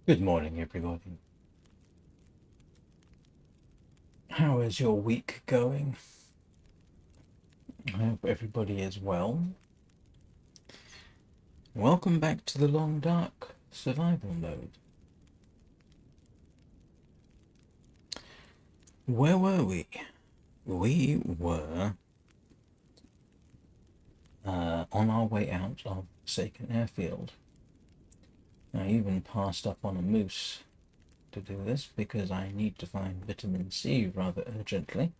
Good morning, everybody. How is your week going? I hope everybody is well. Welcome back to the Long Dark survival mode. Where were we? We were on our way out of Forsaken Airfield. I even passed up on a moose to do this because I need to find vitamin C rather urgently.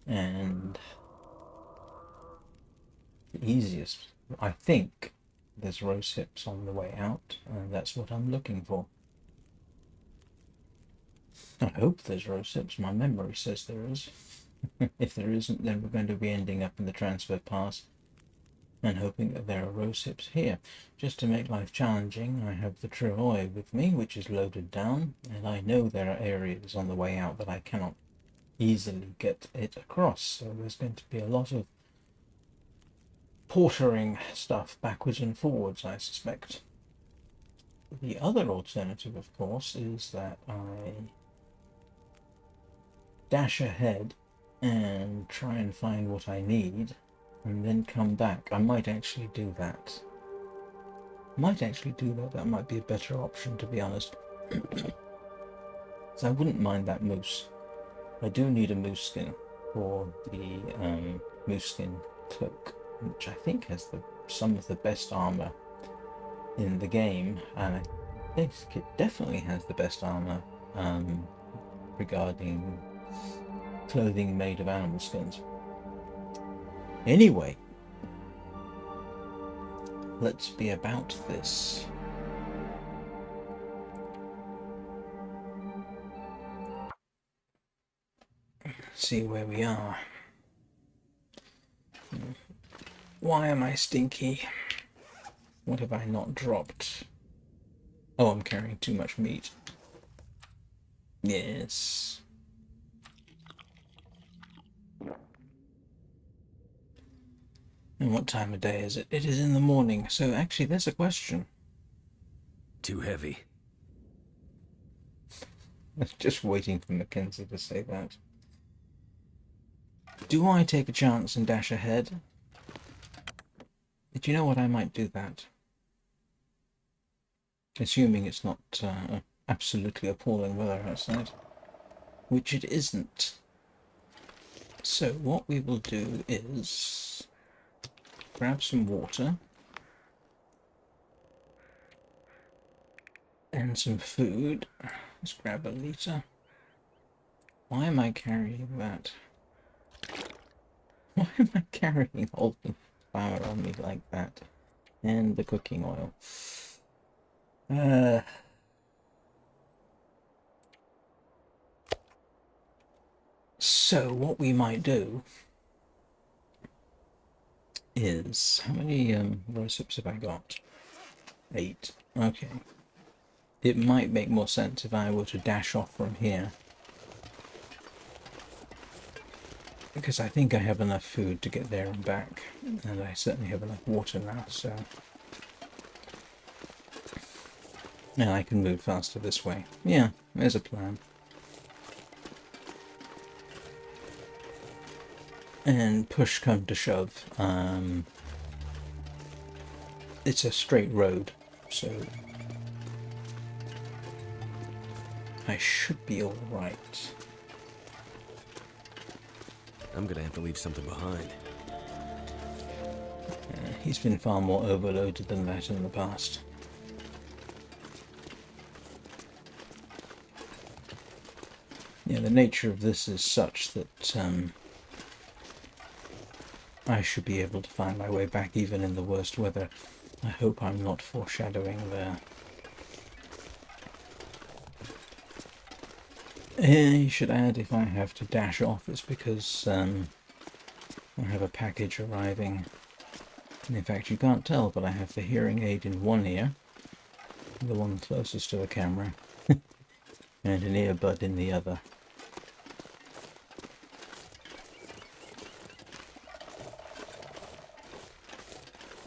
And the easiest, I think, there's rose hips on the way out, and that's what I'm looking for. I hope there's rose hips. My memory says there is. If there isn't, then we're going to be ending up in the transfer pass and hoping that there are rose hips here. Just to make life challenging, I have the Trioy with me, which is loaded down, and I know there are areas on the way out that I cannot easily get it across, so there's going to be a lot of portering stuff backwards and forwards, I suspect. The other alternative, of course, is that I dash ahead and try and find what I need and then come back. I might actually do that. That might be a better option, to be honest. So I wouldn't mind that moose. I do need a moose skin for the moose skin cloak, which I think has some of the best armor in the game, and I think it definitely has the best armor regarding clothing made of animal skins. Anyway, let's be about this. See where we are. Why am I stinky? What have I not dropped? Oh, I'm carrying too much meat. Yes. And what time of day is it? It is in the morning, so actually there's a question. Too heavy. I was just waiting for Mackenzie to say that. Do I take a chance and dash ahead? Do you know what? I might do that. Assuming it's not absolutely appalling weather outside. Which it isn't. So what we will do is grab some water and some food. Let's grab a liter. Why am I carrying that? Why am I carrying all the flour on me like that? And the cooking oil. So what we might do is, how many recipe have I got? 8. Okay. It might make more sense if I were to dash off from here. Because I think I have enough food to get there and back. And I certainly have enough water now, so... Now I can move faster this way. Yeah, there's a plan. And push come to shove. It's a straight road, so... I should be alright. I'm gonna have to leave something behind. He's been far more overloaded than that in the past. Yeah, the nature of this is such that I should be able to find my way back even in the worst weather. I hope I'm not foreshadowing there. You should add, if I have to dash off, it's because I have a package arriving. And in fact, you can't tell, but I have the hearing aid in one ear, the one closest to the camera, and an earbud in the other.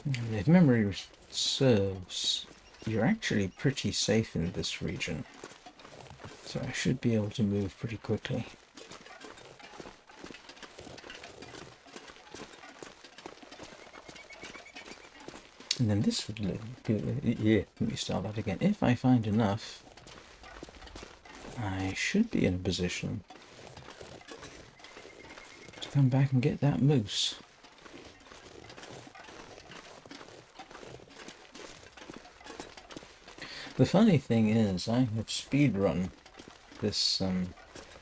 And if memory serves, you're actually pretty safe in this region. So I should be able to move pretty quickly. And then this would yeah, let me start that again. If I find enough, I should be in a position to come back and get that moose. The funny thing is, I have speedrun this,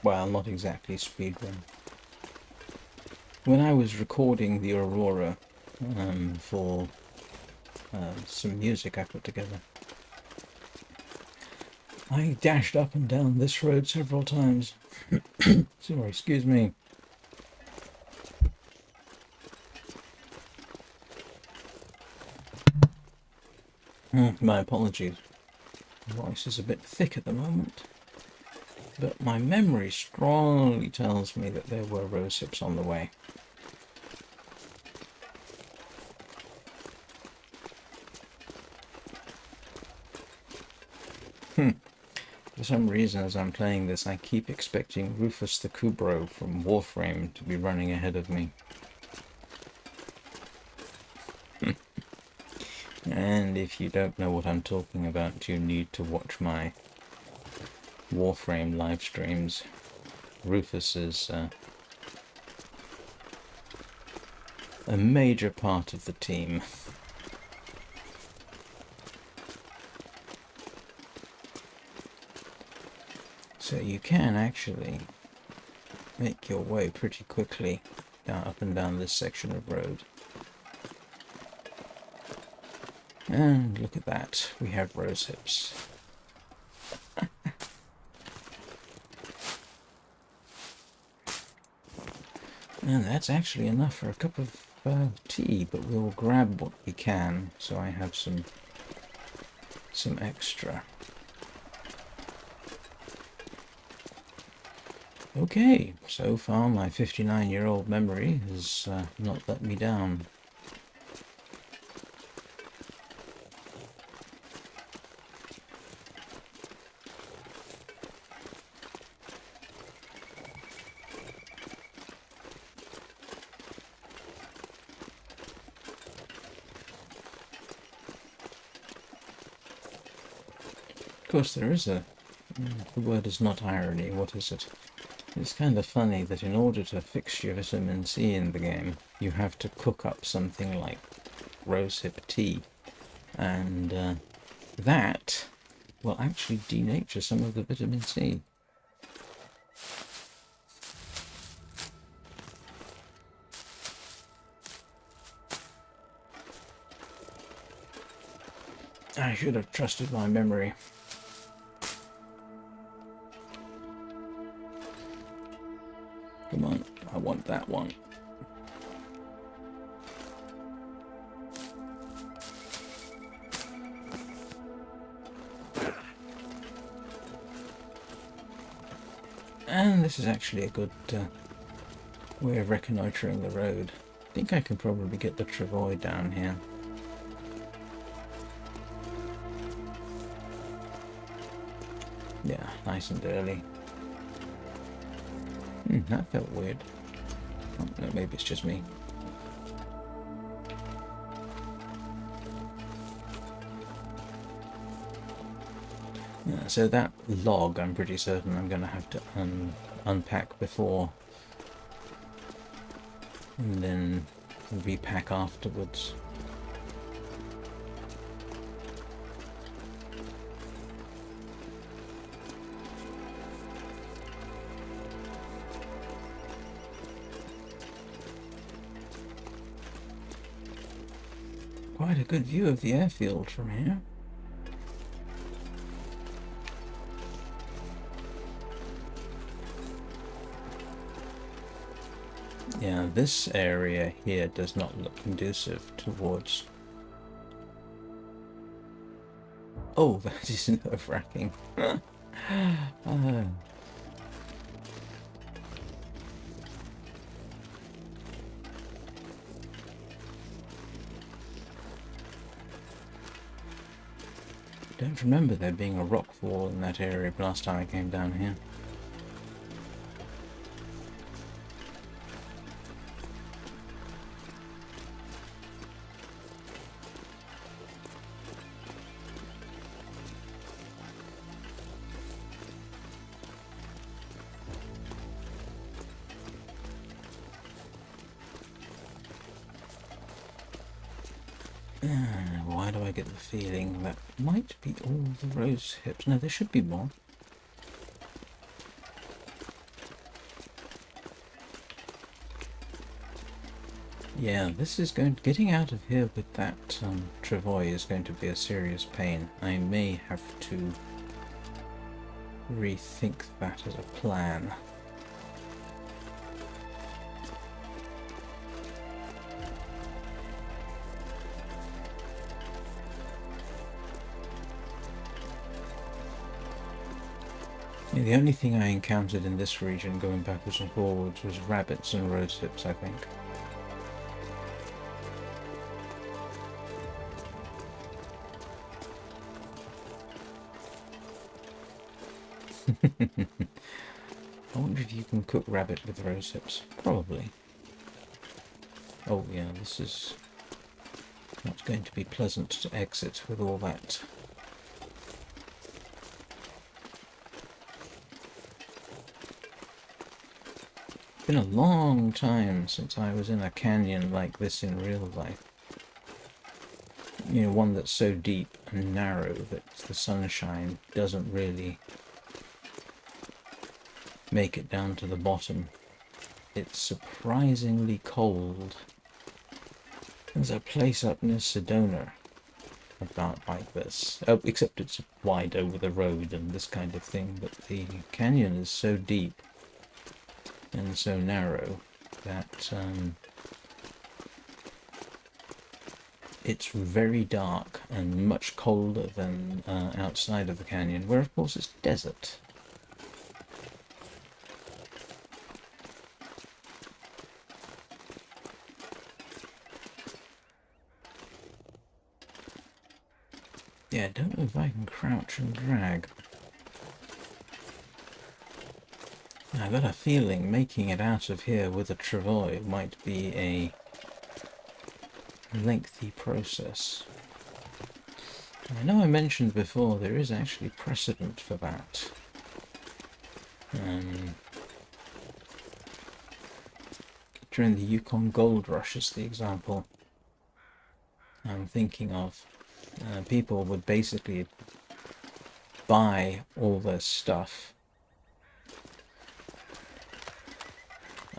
well, not exactly speedrun. When I was recording the Aurora for some music I put together, I dashed up and down this road several times. Sorry, excuse me. My apologies. My voice is a bit thick at the moment. But my memory strongly tells me that there were rose hips on the way. For some reason, as I'm playing this, I keep expecting Rufus the Kubro from Warframe to be running ahead of me. And if you don't know what I'm talking about, you need to watch my Warframe live streams. Rufus is a major part of the team. So you can actually make your way pretty quickly up and down this section of road. And look at that, we have rose hips. And that's actually enough for a cup of tea, but we'll grab what we can, so I have some extra. Okay, so far my 59-year-old memory has not let me down. Of course, there is the word is not irony, what is it? It's kind of funny that in order to fix your vitamin C in the game, you have to cook up something like rosehip tea, and that will actually denature some of the vitamin C. I should have trusted my memory. Come on, I want that one. And this is actually a good way of reconnoitering the road. I think I can probably get the travois down here. Yeah, nice and early. That felt weird. Oh, no, maybe it's just me. So that log, I'm pretty certain I'm going to have to unpack before, and then repack afterwards. Quite a good view of the airfield from here. Yeah, this area here does not look conducive towards... Oh, that is nerve-wracking. Don't remember there being a rock fall in that area last time I came down here. Why do I get the feeling that might be all the rose hips? No, there should be more. Yeah, this is getting out of here with that travois is going to be a serious pain. I may have to rethink that as a plan. The only thing I encountered in this region going backwards and forwards was rabbits and rosehips, I think. I wonder if you can cook rabbit with rosehips. Probably. Oh yeah, this is not going to be pleasant to exit with all that. Been a long time since I was in a canyon like this in real life. You know, one that's so deep and narrow that the sunshine doesn't really make it down to the bottom. It's surprisingly cold. There's a place up near Sedona about like this, except it's wide over the road and this kind of thing, but the canyon is so deep and so narrow that it's very dark and much colder than outside of the canyon, where of course it's desert. Yeah, I don't know if I can crouch and drag. I got a feeling making it out of here with a travois might be a lengthy process. I know I mentioned before there is actually precedent for that. During the Yukon Gold Rush is the example I'm thinking of. People would basically buy all their stuff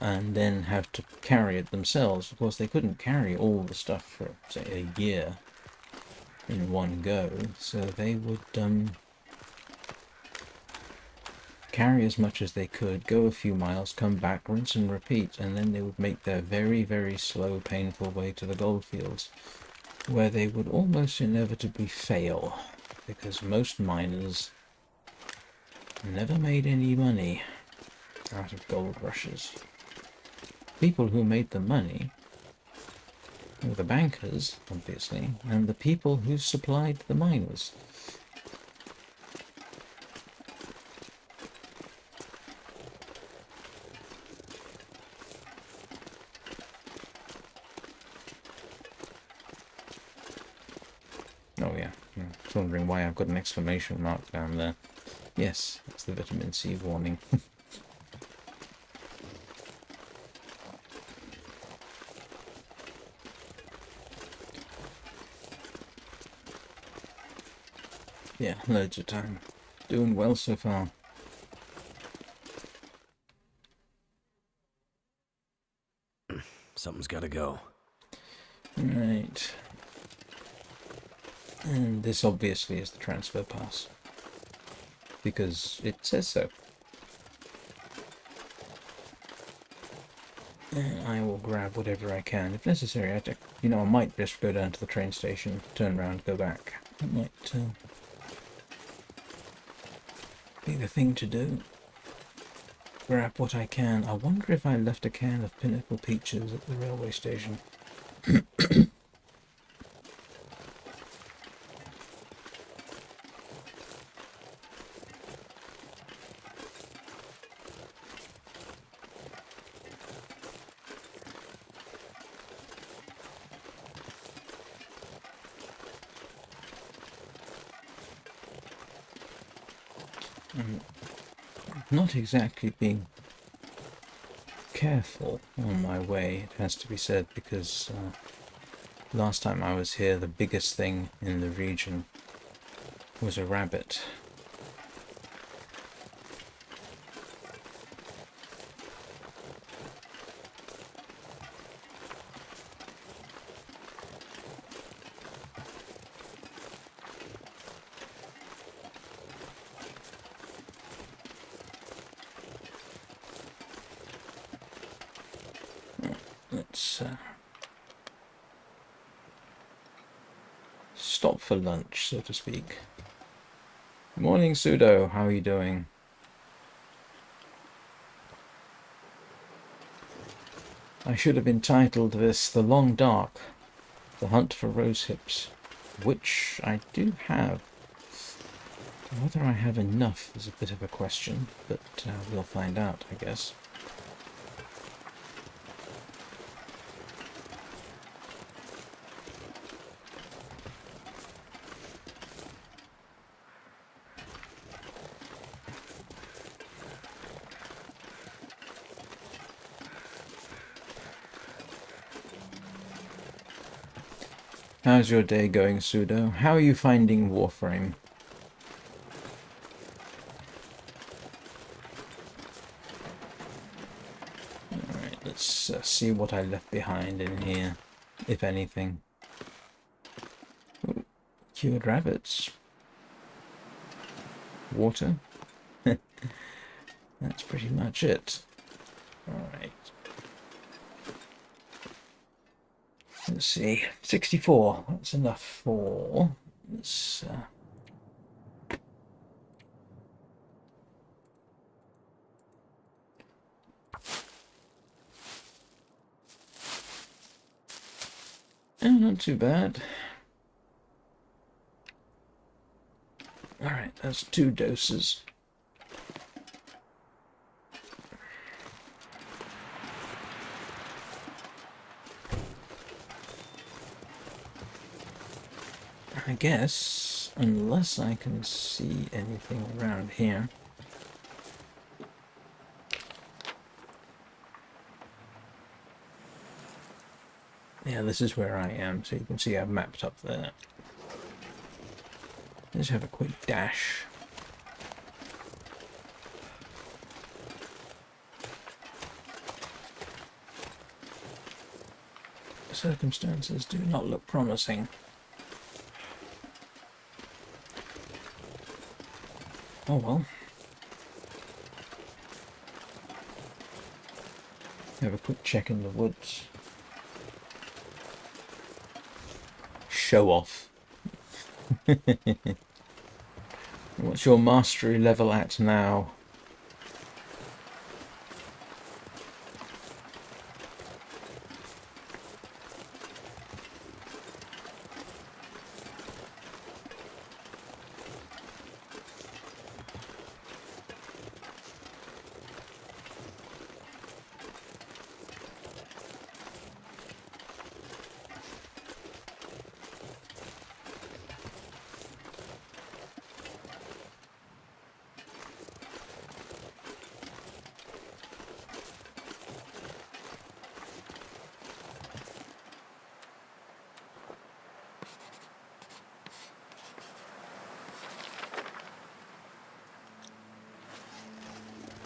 and then have to carry it themselves. Of course, they couldn't carry all the stuff for, say, a year in one go, so they would carry as much as they could, go a few miles, come back, rinse and repeat, and then they would make their very, very slow, painful way to the goldfields, where they would almost inevitably fail, because most miners never made any money out of gold rushes. People who made the money were the bankers, obviously, and the people who supplied the miners. Oh yeah, I was wondering why I've got an exclamation mark down there. Yes, it's the vitamin C warning. Yeah, loads of time. Doing well so far. Something's gotta go. Right. And this obviously is the transfer pass, because it says so. And I will grab whatever I can. If necessary, I might just go down to the train station, turn around, go back. That might be the thing to do. Grab what I can. I wonder if I left a can of Pinnacle Peaches at the railway station. Not exactly being careful on my way, it has to be said, because last time I was here the biggest thing in the region was a rabbit. Let's stop for lunch, so to speak. Morning, Pseudo. How are you doing? I should have entitled this The Long Dark, The Hunt for Rose Hips, which I do have. Whether I have enough is a bit of a question, but we'll find out, I guess. How's your day going, Pseudo? How are you finding Warframe? Alright, let's see what I left behind in here, if anything. Ooh, cured rabbits. Water. That's pretty much it. Alright. Let's see, 64. That's enough for this. Not too bad. Alright, that's 2 doses. I guess, unless I can see anything around here. Yeah, this is where I am, so you can see I've mapped up there. Let's have a quick dash. Circumstances do not look promising. Oh well. Have a quick check in the woods. Show off. What's your mastery level at now?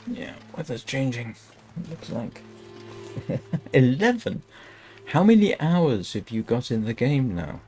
Yeah, weather's changing. It looks like 11. How many hours have you got in the game now?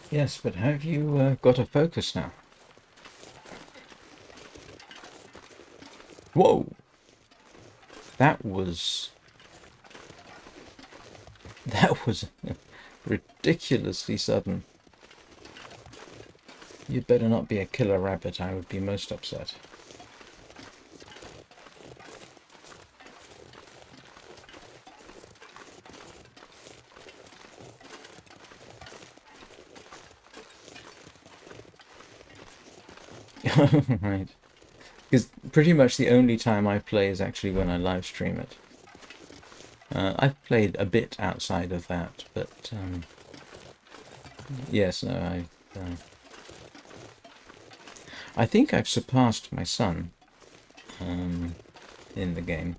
Yes, but have you got a focus now? Whoa! That was ridiculously sudden. You'd better not be a killer rabbit, I would be most upset. Right. Because pretty much the only time I play is actually when I live stream it. I've played a bit outside of that, but yes, no, I think I've surpassed my son in the game,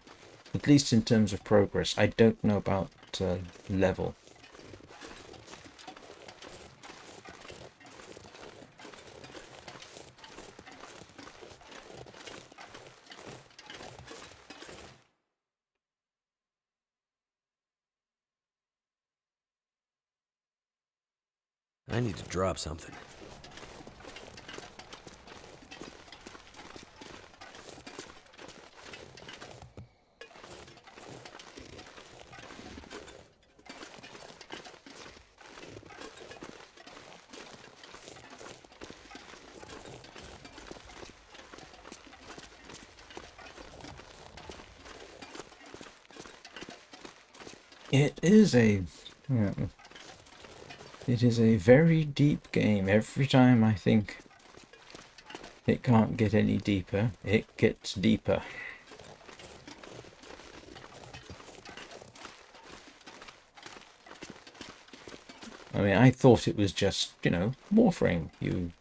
at least in terms of progress. I don't know about level. I need to drop something. It is a very deep game. Every time I think it can't get any deeper, it gets deeper. I mean, I thought it was just, you know, Warframe. You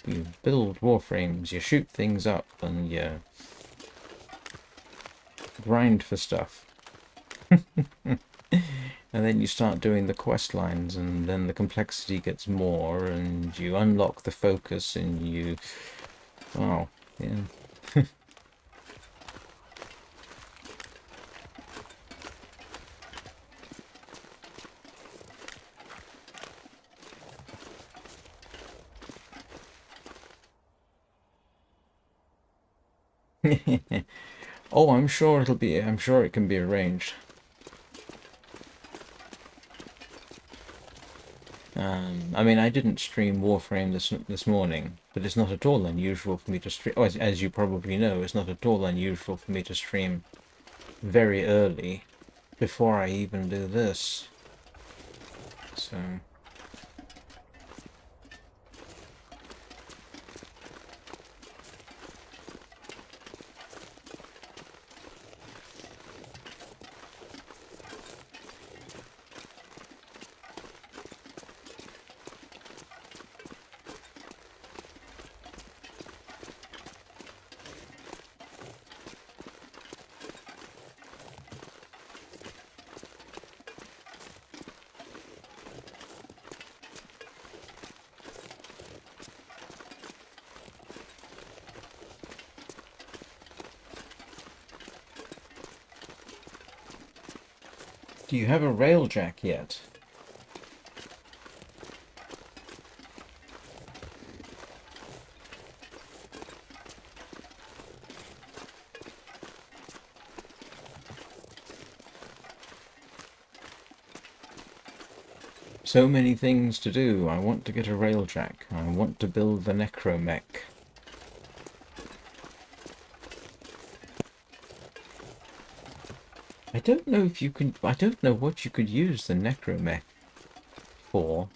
build Warframes, you shoot things up, and you grind for stuff. And then you start doing the quest lines, and then the complexity gets more, and you unlock the focus, and you... Wow, yeah. Oh, I'm sure it'll be... I'm sure it can be arranged. I mean, I didn't stream Warframe this morning, but it's not at all unusual for me to stream... Oh, as you probably know, it's not at all unusual for me to stream very early, before I even do this. So... Do you have a railjack yet? So many things to do. I want to get a railjack. I want to build the necromech. I don't know if you can... I don't know what you could use the necromech for.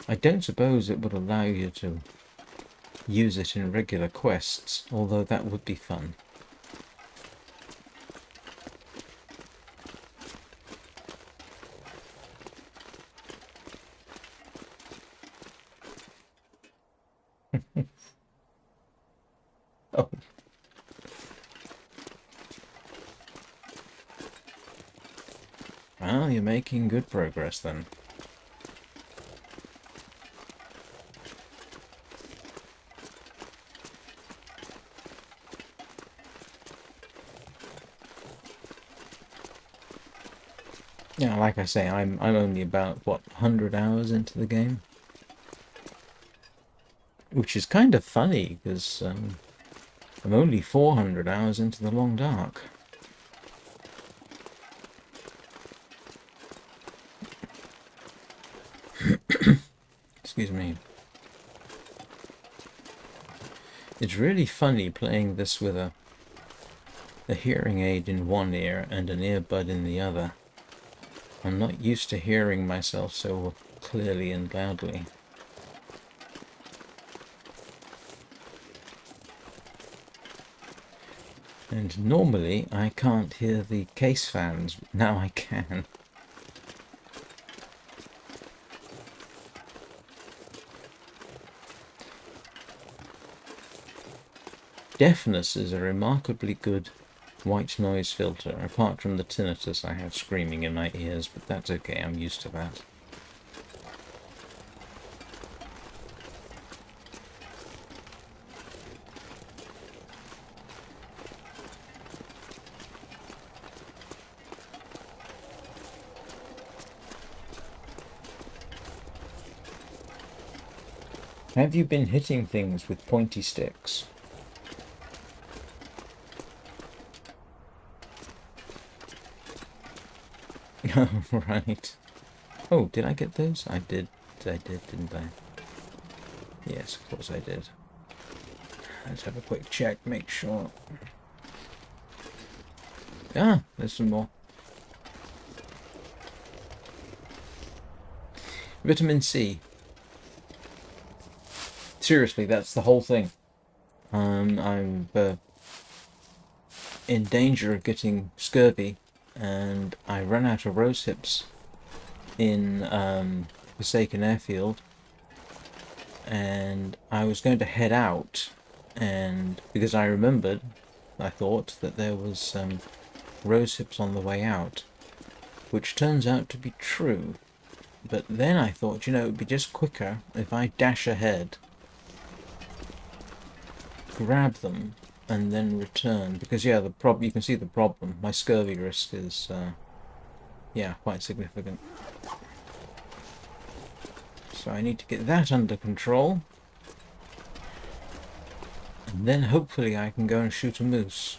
I don't suppose it would allow you to use it in regular quests, although that would be fun. Oh. Well, you're making good progress then. Yeah, like I say, I'm only about, what, 100 hours into the game? Which is kind of funny, because I'm only 400 hours into the Long Dark. Excuse me. It's really funny playing this with a hearing aid in one ear and an earbud in the other. I'm not used to hearing myself so clearly and loudly. And normally I can't hear the case fans, but now I can. Deafness is a remarkably good white noise filter, apart from the tinnitus I have screaming in my ears, but that's okay, I'm used to that. Have you been hitting things with pointy sticks? Oh, right. Oh, did I get those? I did, didn't I? Yes, of course I did. Let's have a quick check, make sure. Ah, there's some more. Vitamin C. Seriously, that's the whole thing. I'm in danger of getting scurvy, and I run out of rose hips in Forsaken Airfield, and I was going to head out, and because I remembered, I thought that there was rose hips on the way out, which turns out to be true. But then I thought, it would be just quicker if I dash ahead, grab them, and then return. Because yeah, you can see the problem. My scurvy risk is yeah, quite significant. So I need to get that under control. And then hopefully I can go and shoot a moose.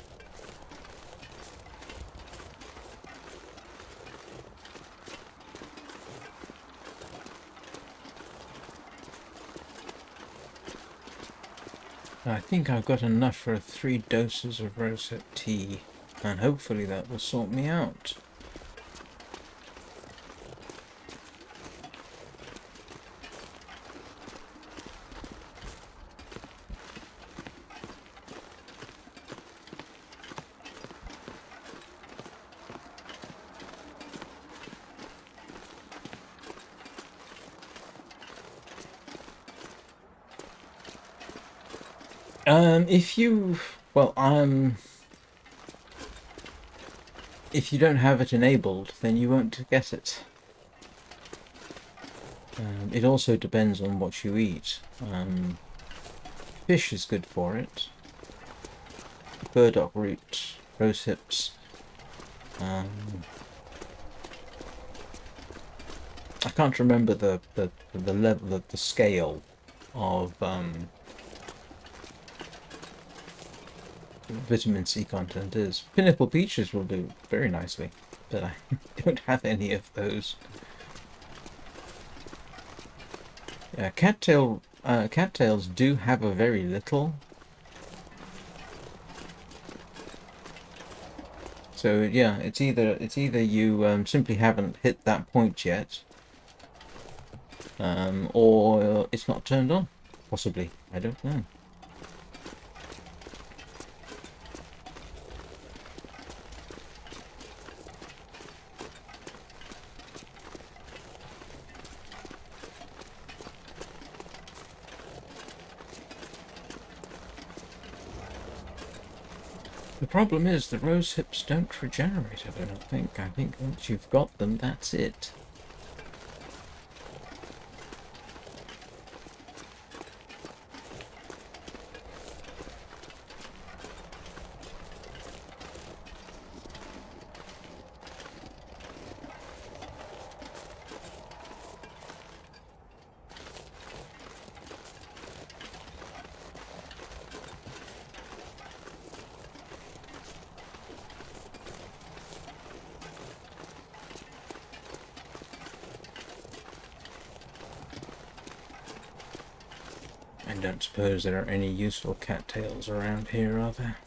I think I've got enough for 3 doses of rosehip tea, and hopefully that will sort me out. If you, well, if you don't have it enabled, then you won't get it. It also depends on what you eat. Fish is good for it. Burdock root, rose hips. I can't remember the level, the scale of vitamin C content is. Pinnacle Peaches will do very nicely, but I don't have any of those. Yeah, cattails do have a very little. So yeah, it's either you simply haven't hit that point yet, or it's not turned on. Possibly, I don't know. The problem is the rose hips don't regenerate, I don't think. I think once you've got them, that's it. I don't suppose there are any useful cattails around here, are there?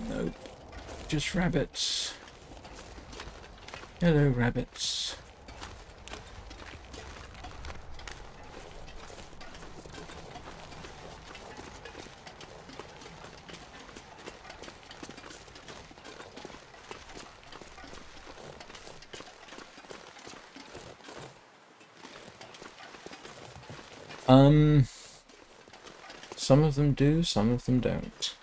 Nope. Just rabbits. Hello, rabbits. Some of them do, some of them don't.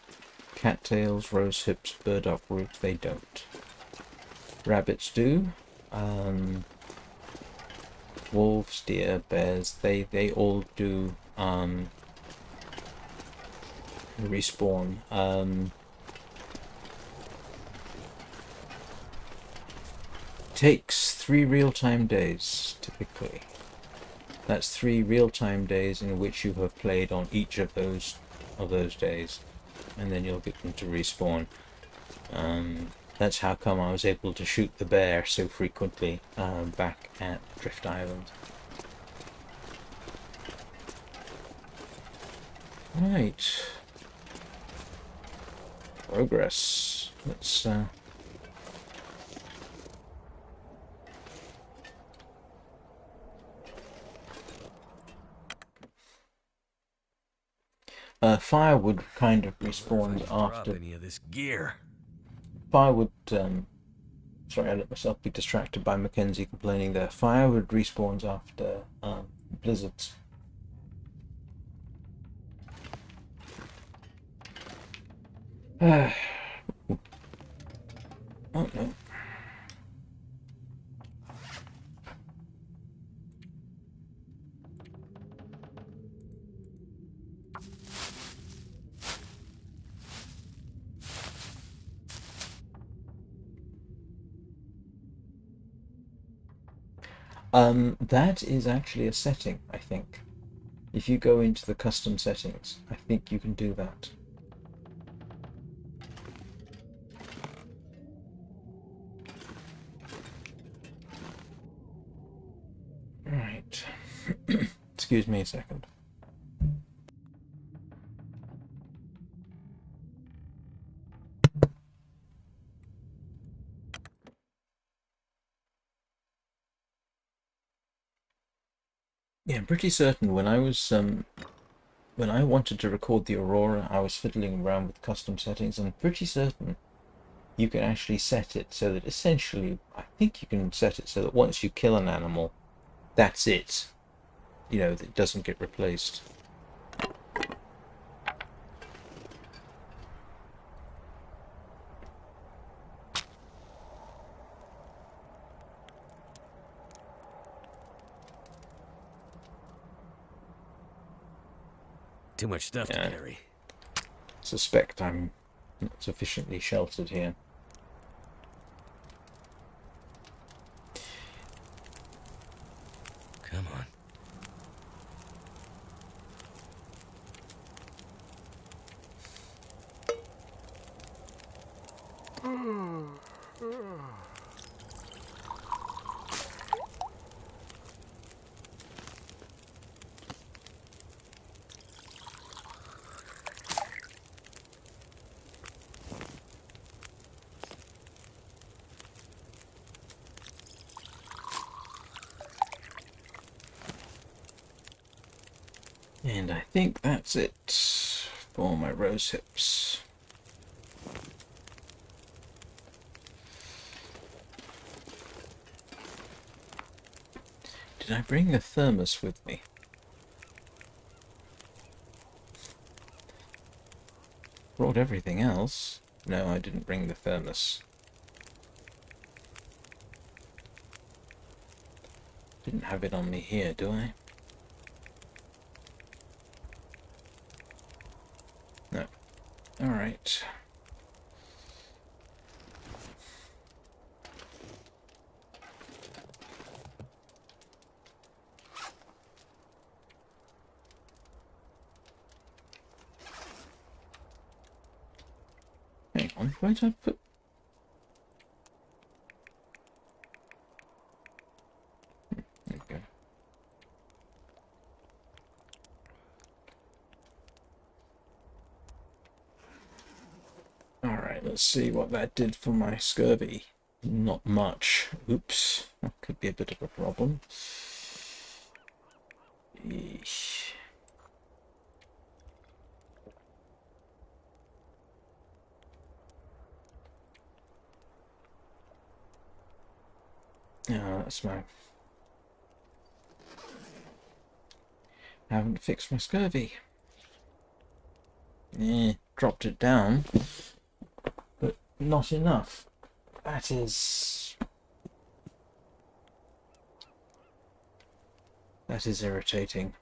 Cattails, rose hips, burdock root, they don't. Rabbits do. Wolves, deer, bears, they all do respawn. Takes 3 real-time days, typically. That's 3 real-time days in which you have played on each of those days, and then you'll get them to respawn. That's how come I was able to shoot the bear so frequently back at Drift Island. Right. Progress. Let's firewood kind of respawned after any of this gear. firewood Sorry, I let myself be distracted by Mackenzie complaining there. Firewood respawns after blizzards. Oh no. That is actually a setting, I think. If you go into the custom settings, I think you can do that. Right. Excuse me a second. Yeah, I'm pretty certain when I was when I wanted to record the Aurora, I was fiddling around with custom settings, and pretty certain you can actually set it so that essentially, I think you can set it so that once you kill an animal, that's it. You know, it doesn't get replaced. Too much stuff to carry. Suspect I'm not sufficiently sheltered here. Come on. And I think that's it for my rose hips. Did I bring the thermos with me? Brought everything else. No, I didn't bring the thermos. Didn't have it on me here, do I? No. Alright. Hang on, where did I put... There we go. Alright, let's see what that did for my scurvy. Not much. Oops. That could be a bit of a problem. Eesh. That's my... I haven't fixed my scurvy. Dropped it down, but not enough. That is irritating.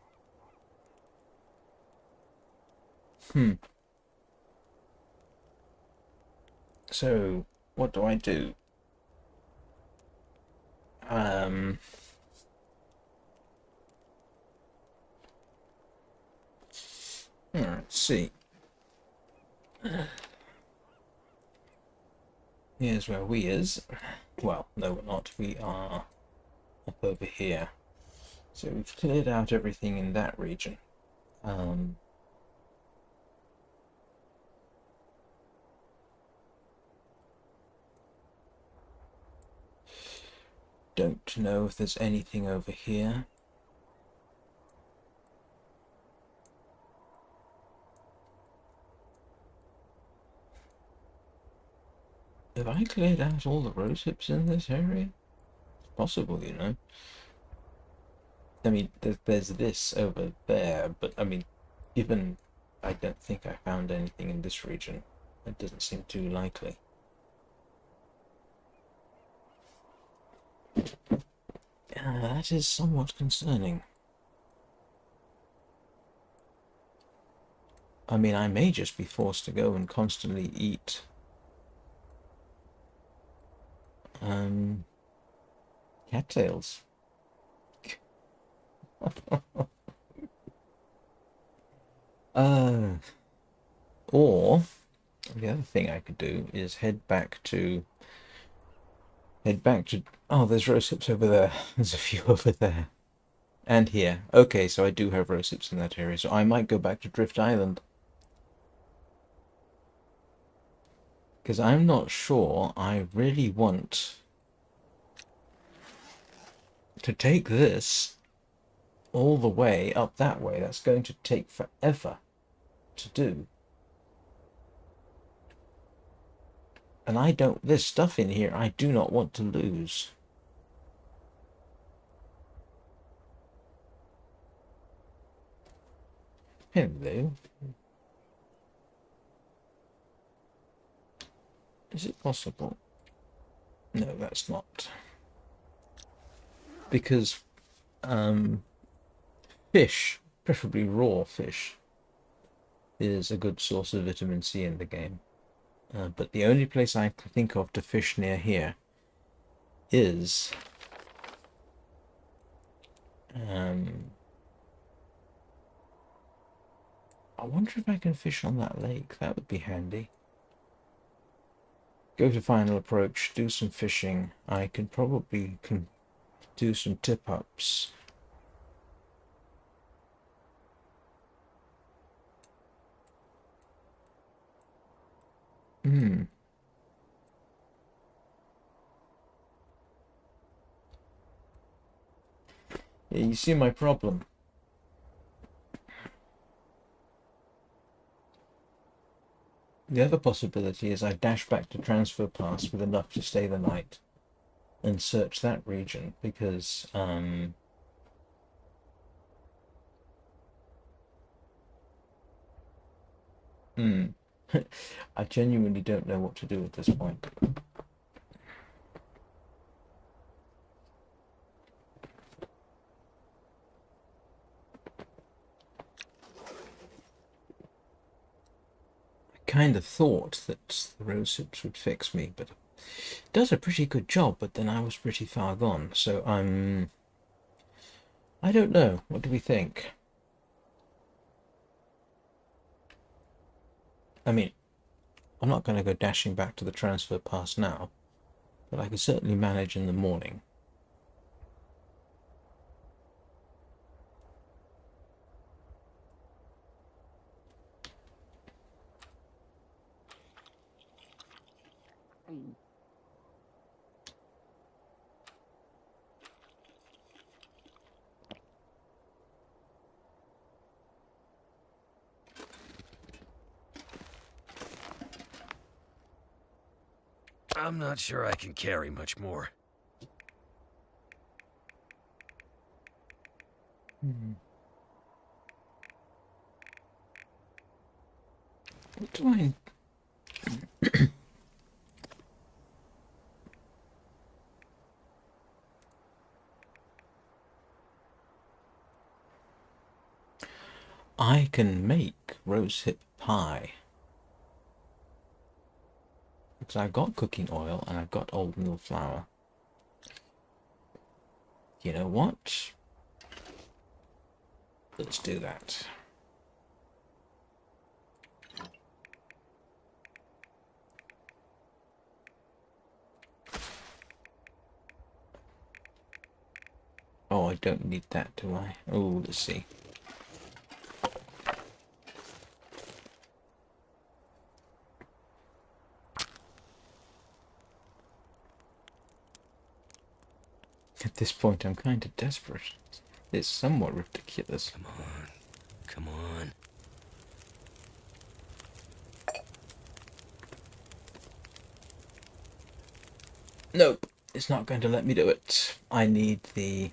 So, what do I do? Let's see. Here's where we is. Well, no, we're not. We are up over here. So we've cleared out everything in that region. Don't know if there's anything over here. Have I cleared out all the rose hips in this area? It's possible, you know. I mean, there's this over there, but I mean, given I don't think I found anything in this region, it doesn't seem too likely. That is somewhat concerning. I mean, I may just be forced to go and constantly eat cattails. Or the other thing I could do is head back to. Oh, there's rose hips over there. There's a few over there. And here. Okay, so I do have rose hips in that area, so I might go back to Drift Island. Because I'm not sure I really want to take this all the way up that way. That's going to take forever to do. And I don't, there's stuff in here I do not want to lose. Hello. Is it possible? No, that's not. Because fish, preferably raw fish, is a good source of vitamin C in the game. But the only place I can think of to fish near here is I wonder if I can fish on that lake. That would be handy. Go to final approach, do some fishing. I can probably do some tip-ups. Yeah, you see my problem. The other possibility is I dash back to Transfer Pass with enough to stay the night and search that region, because I genuinely don't know what to do at this point. Kind of thought that the rose hips would fix me, but it does a pretty good job, but then I was pretty far gone, so I don't know. What do we think? I mean, I'm not going to go dashing back to the Transfer Pass now, but I could certainly manage in the morning. I'm not sure I can carry much more. What do I... I can make rosehip pie. Because I've got cooking oil and I've got old mill flour. You know what? Let's do that. Oh, I don't need that, do I? Oh, let's see. At this point, I'm kind of desperate. It's somewhat ridiculous. Come on. Come on. Nope, it's not going to let me do it. I need the...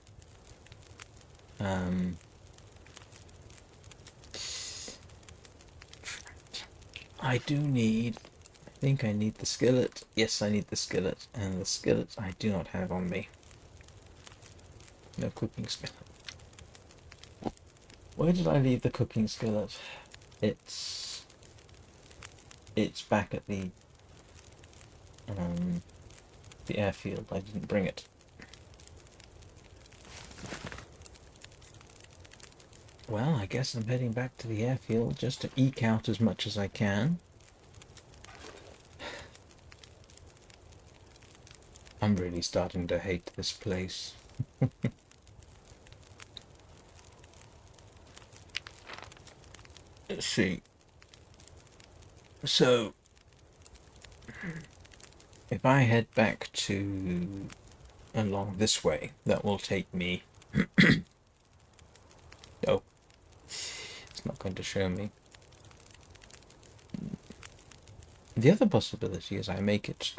I do need... I think I need the skillet. Yes, I need the skillet. And the skillet I do not have on me. No cooking skillet. Where did I leave the cooking skillet? It's back at the airfield. I didn't bring it. Well, I guess I'm heading back to the airfield just to eke out as much as I can. I'm really starting to hate this place. Let's see. So, if I head back to along this way, that will take me... Oh, it's not going to show me. The other possibility is I make it...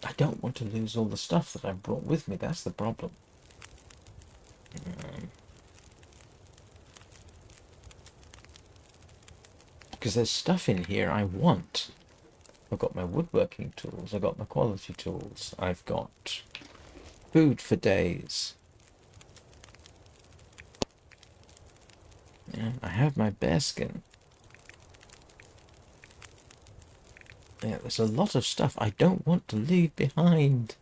I don't want to lose all the stuff that I brought with me, that's the problem. Because there's stuff in here I want. I've got my woodworking tools, I've got my quality tools, I've got food for days. Yeah, I have my bearskin. Yeah, there's a lot of stuff I don't want to leave behind.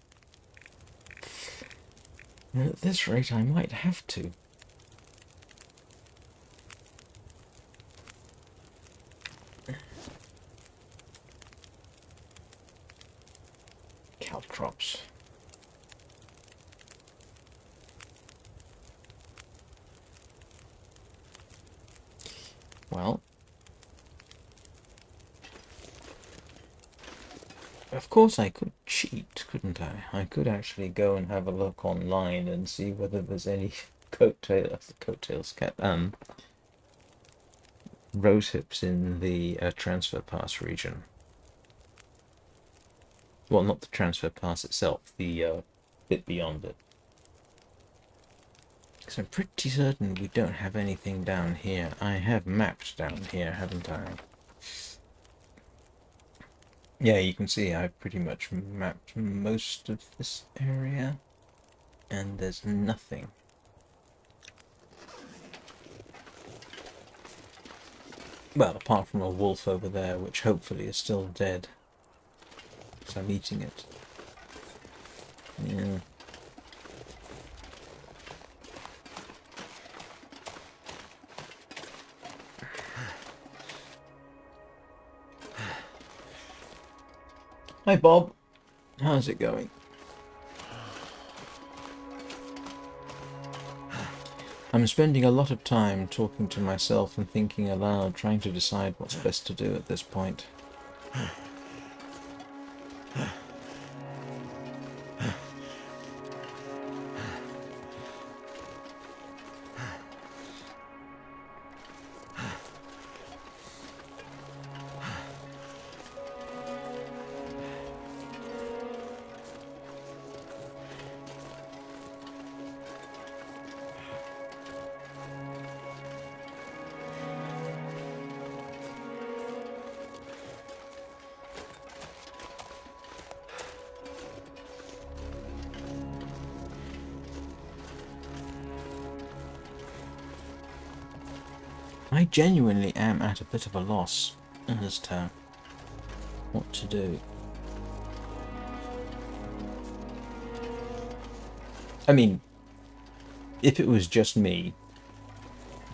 And at this rate, I might have to. Caltrops. Well, of course I could cheat, couldn't I? I could actually go and have a look online and see whether there's any rose hips in the transfer pass region. Well, not the transfer pass itself, the bit beyond it. Because I'm pretty certain we don't have anything down here. I have mapped down here, haven't I? Yeah, you can see I've pretty much mapped most of this area, and there's nothing. Well, apart from a wolf over there, which hopefully is still dead. So I'm eating it. Yeah. Hi Bob, how's it going? I'm spending a lot of time talking to myself and thinking aloud, trying to decide what's best to do at this point. I genuinely am at a bit of a loss as to what to do. I mean, if it was just me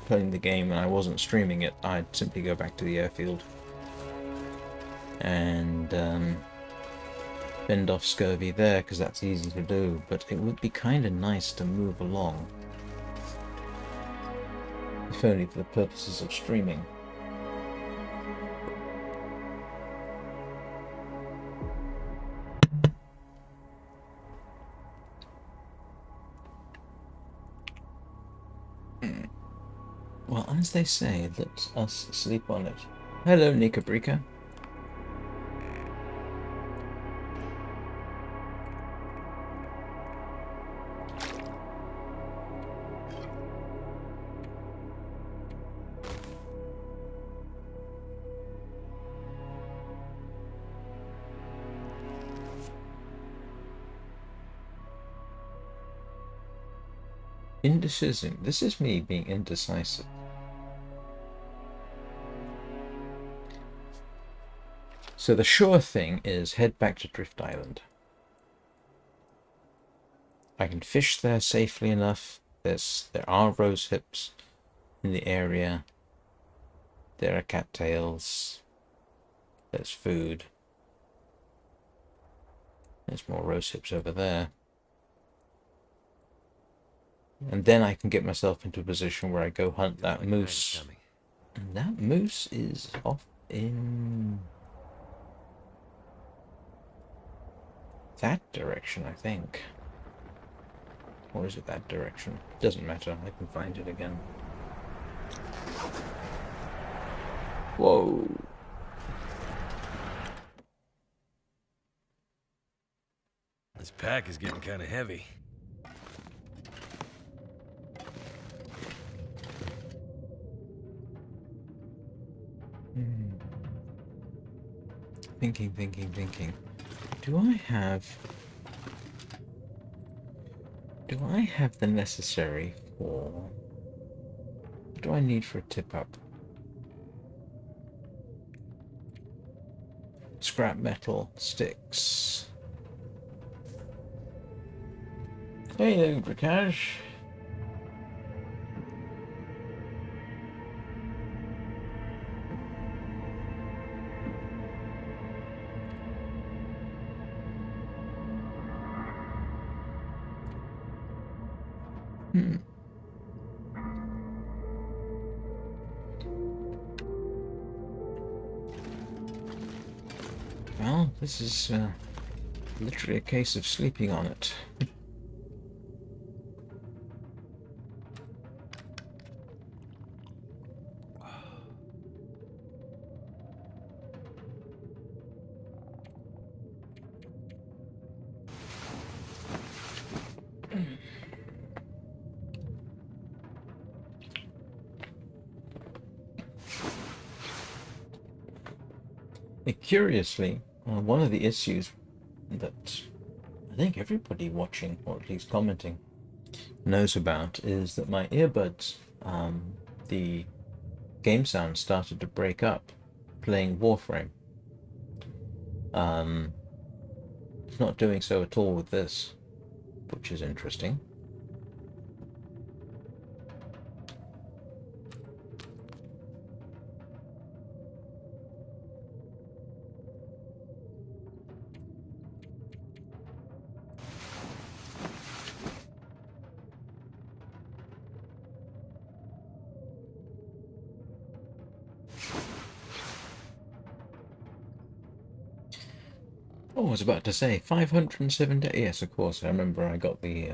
playing the game and I wasn't streaming it, I'd simply go back to the airfield and fend off Scurvy there, because that's easy to do, but it would be kind of nice to move along. If only for the purposes of streaming. Well, as they say, let us sleep on it. Hello, Nikabrika. Indecision. This is me being indecisive. So the sure thing is head back to Drift Island. I can fish there safely enough. There are rose hips in the area. There are cattails. There's food. There's more rose hips over there. And then I can get myself into a position where I go hunt that moose. And that moose is off in that direction, I think. Or is it that direction? Doesn't matter, I can find it again. Whoa! This pack is getting kind of heavy. Thinking. Do I have the necessary for... What do I need for a tip-up? Scrap metal, sticks. Hey there, Bricage. Well, this is literally a case of sleeping on it. Curiously, one of the issues that I think everybody watching, or at least commenting, knows about is that my earbuds, the game sound started to break up playing Warframe. It's not doing so at all with this, which is interesting. Oh, I was about to say 507 days. Yes, of course. I remember I got the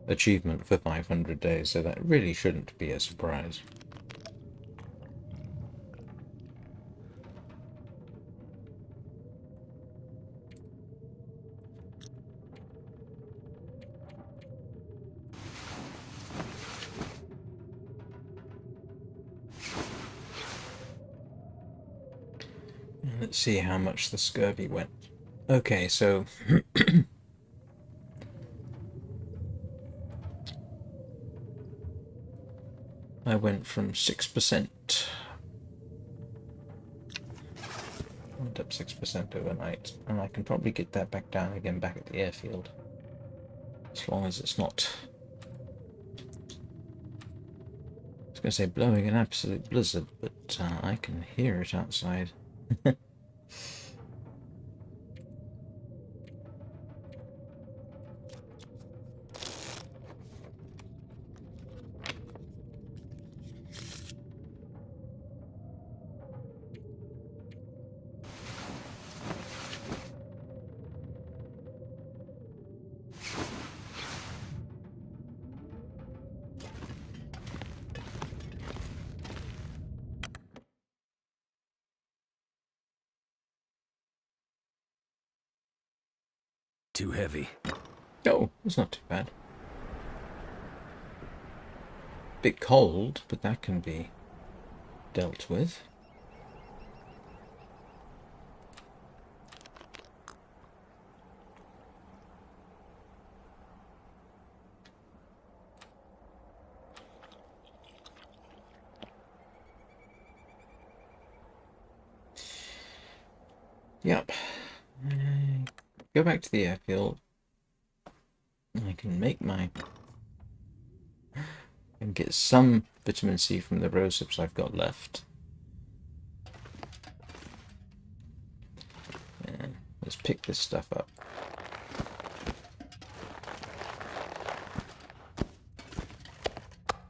achievement for 500 days, so that really shouldn't be a surprise. Let's see how much the scurvy went. Okay, so I went from 6%. Went up 6% overnight, and I can probably get that back down again back at the airfield. As long as it's not... I was going to say blowing an absolute blizzard, but I can hear it outside. Too heavy. Oh, it's not too bad. Bit cold, but that can be dealt with. Yep. Go back to the airfield. I can make my... and get some vitamin C from the rosips I've got left. And let's pick this stuff up.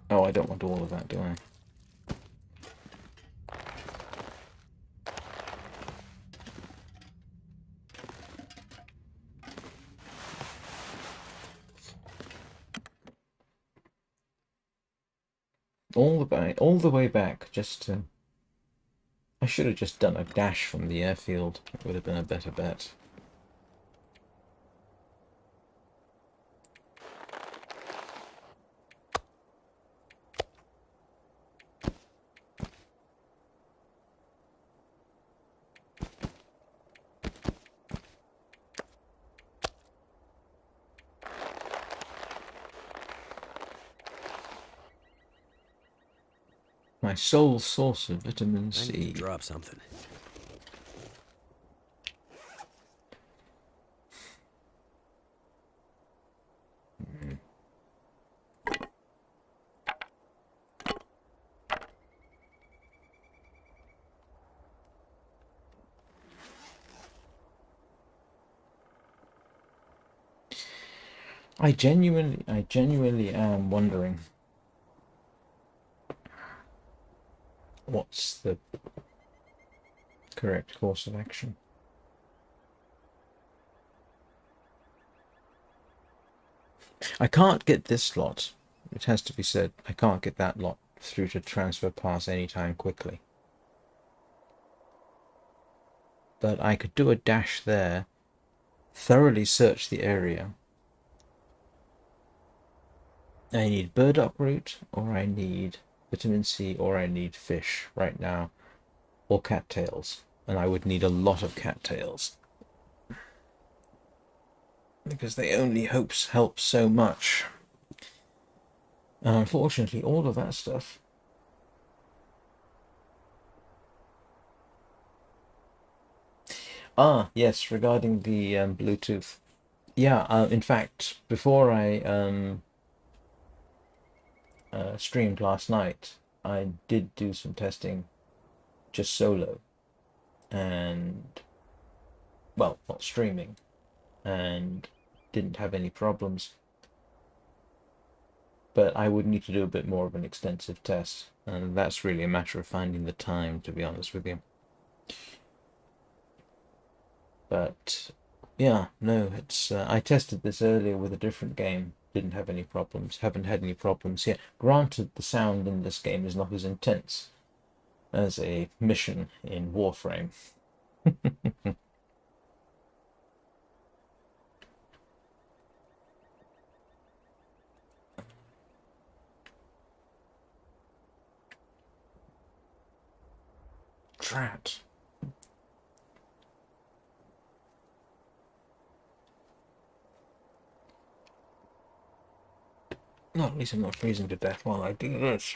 Oh, I don't want all of that, do I? All the way back, just to... I should have just done a dash from the airfield. It would have been a better bet. My sole source of vitamin I need C. to drop something. I genuinely am wondering what's the correct course of action. I can't get this lot. It has to be said, I can't get that lot through to transfer pass anytime quickly. But I could do a dash there, thoroughly search the area. I need burdock root, or I need vitamin C, or I need fish right now, or cattails. And I would need a lot of cattails, because they only help so much. And unfortunately, all of that stuff... Ah, yes, regarding the Bluetooth. Yeah, in fact, before I streamed last night, I did do some testing just solo. And, well, not streaming. And didn't have any problems. But I would need to do a bit more of an extensive test. And that's really a matter of finding the time, to be honest with you. But yeah, no, it's I tested this earlier with a different game, didn't have any problems, haven't had any problems yet. Granted, the sound in this game is not as intense as a mission in Warframe. Drat. No, at least I'm not freezing to death while I do this.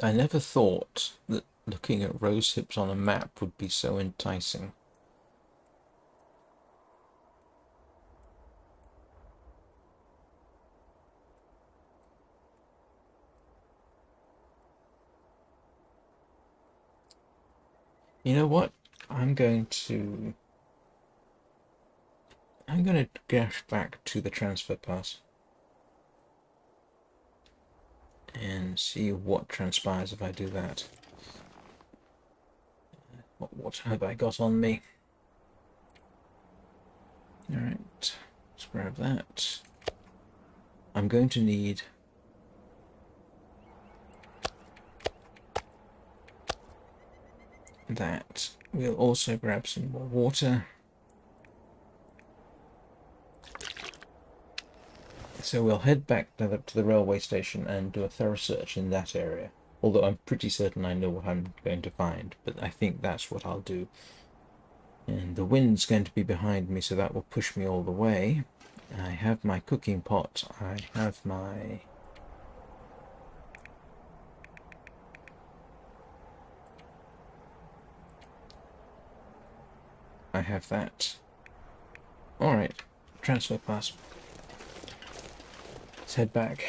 I never thought that looking at rose hips on a map would be so enticing. You know what? I'm going to dash back to the transfer pass and see what transpires if I do that. What have I got on me? Alright, let's grab that. I'm going to need that. We'll also grab some more water. So we'll head back to the railway station and do a thorough search in that area. Although I'm pretty certain I know what I'm going to find, but I think that's what I'll do. And the wind's going to be behind me, so that will push me all the way. I have my cooking pot. I have my... I have that. Alright, transfer pass. Let's head back.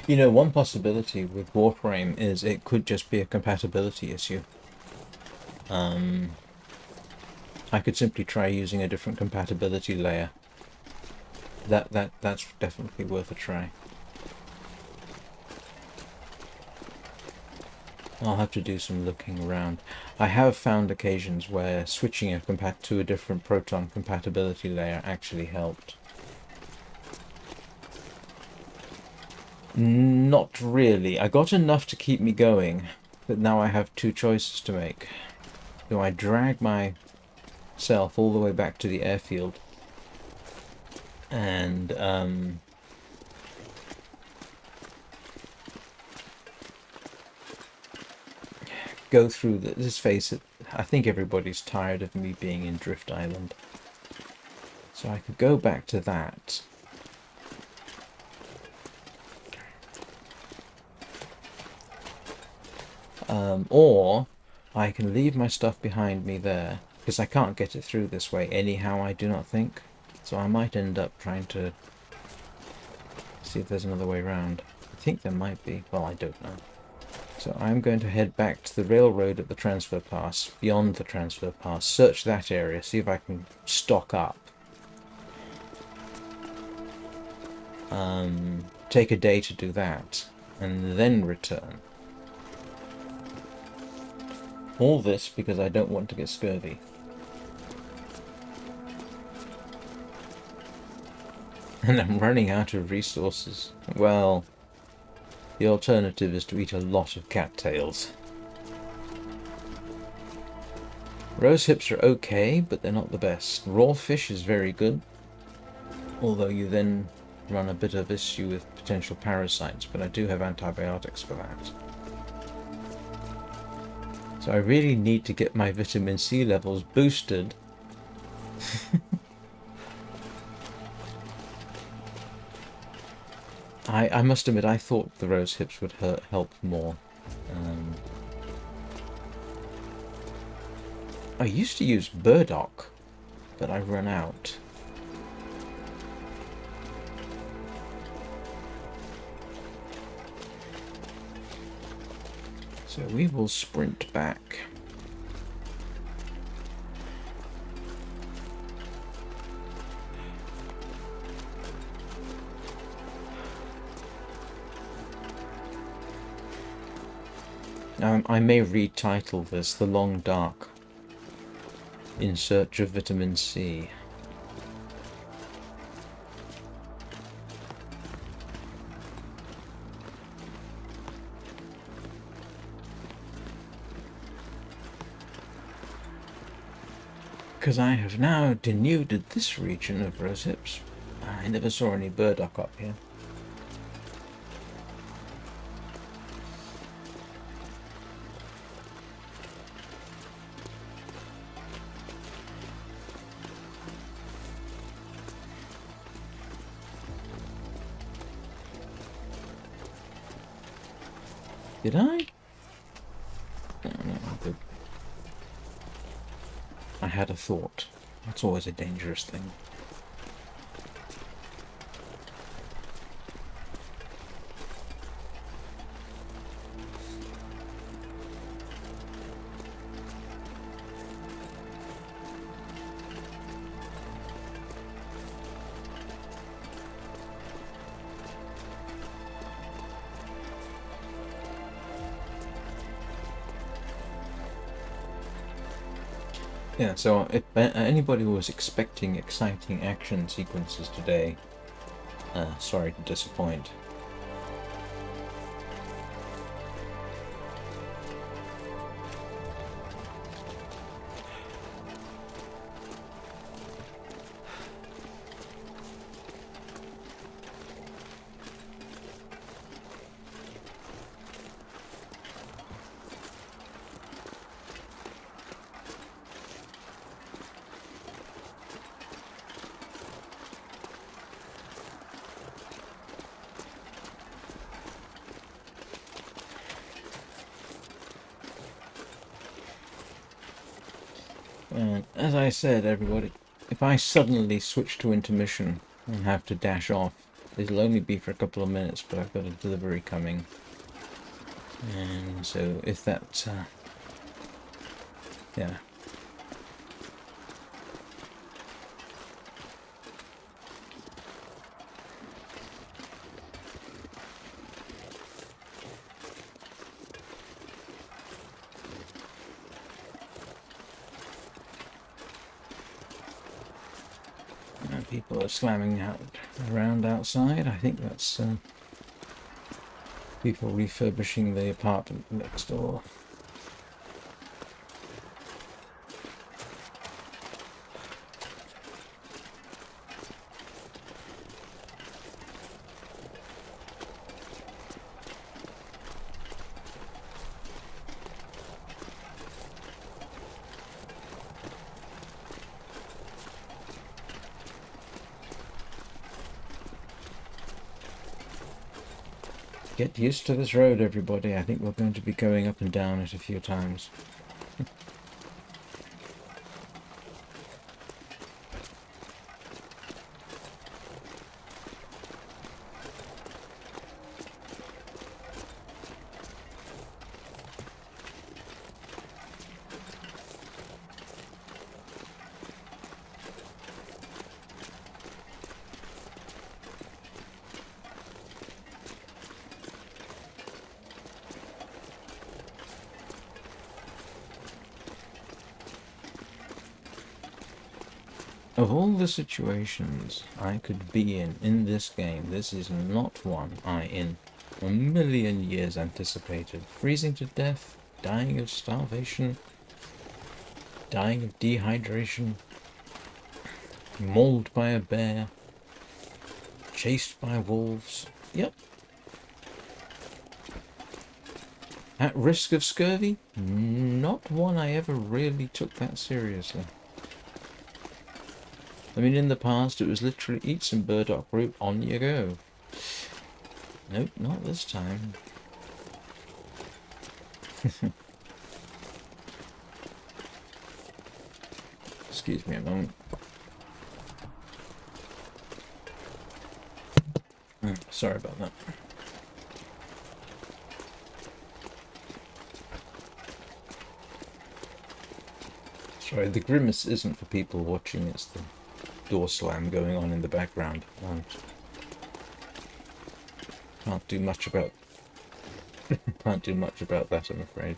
You know, one possibility with Warframe is it could just be a compatibility issue. I could simply try using a different compatibility layer. That's definitely worth a try. I'll have to do some looking around. I have found occasions where switching to a different Proton compatibility layer actually helped. Not really. I got enough to keep me going, but now I have two choices to make. Do I drag myself all the way back to the airfield and go through this phase? I think everybody's tired of me being in Drift Island, so I could go back to that. Or I can leave my stuff behind me there, because I can't get it through this way anyhow, I do not think. So I might end up trying to see if there's another way around. I think there might be. Well, I don't know. So I'm going to head back to the railroad at the transfer pass, beyond the transfer pass, search that area, see if I can stock up. Take a day to do that, and then return. All this because I don't want to get scurvy. And I'm running out of resources. Well, the alternative is to eat a lot of cattails. Rose hips are okay, but they're not the best. Raw fish is very good, although you then run a bit of issue with potential parasites, but I do have antibiotics for that. So I really need to get my vitamin C levels boosted. I must admit, I thought the rose hips would help more. I used to use burdock, but I run out. So we will sprint back. I may retitle this The Long Dark in Search of Vitamin C. Because I have now denuded this region of rose hips. I never saw any burdock up here. Did I? No, I'm good. I had a thought. That's always a dangerous thing. Yeah, so if anybody was expecting exciting action sequences today, sorry to disappoint. And as I said, everybody, if I suddenly switch to intermission and have to dash off, it'll only be for a couple of minutes, but I've got a delivery coming. And so if that, yeah. People are slamming out around outside. I think that's people refurbishing the apartment next door. Get used to this road, everybody. I think we're going to be going up and down it a few times. Of all the situations I could be in this game, this is not one I in a million years anticipated. Freezing to death, dying of starvation, dying of dehydration, mauled by a bear, chased by wolves. Yep. At risk of scurvy? Not one I ever really took that seriously. I mean, in the past, it was literally eat some burdock root, on you go. Nope, not this time. Excuse me a moment. Sorry about that. Sorry, the grimace isn't for people watching, it's the door slam going on in the background. Can't do much about can't do much about that, I'm afraid.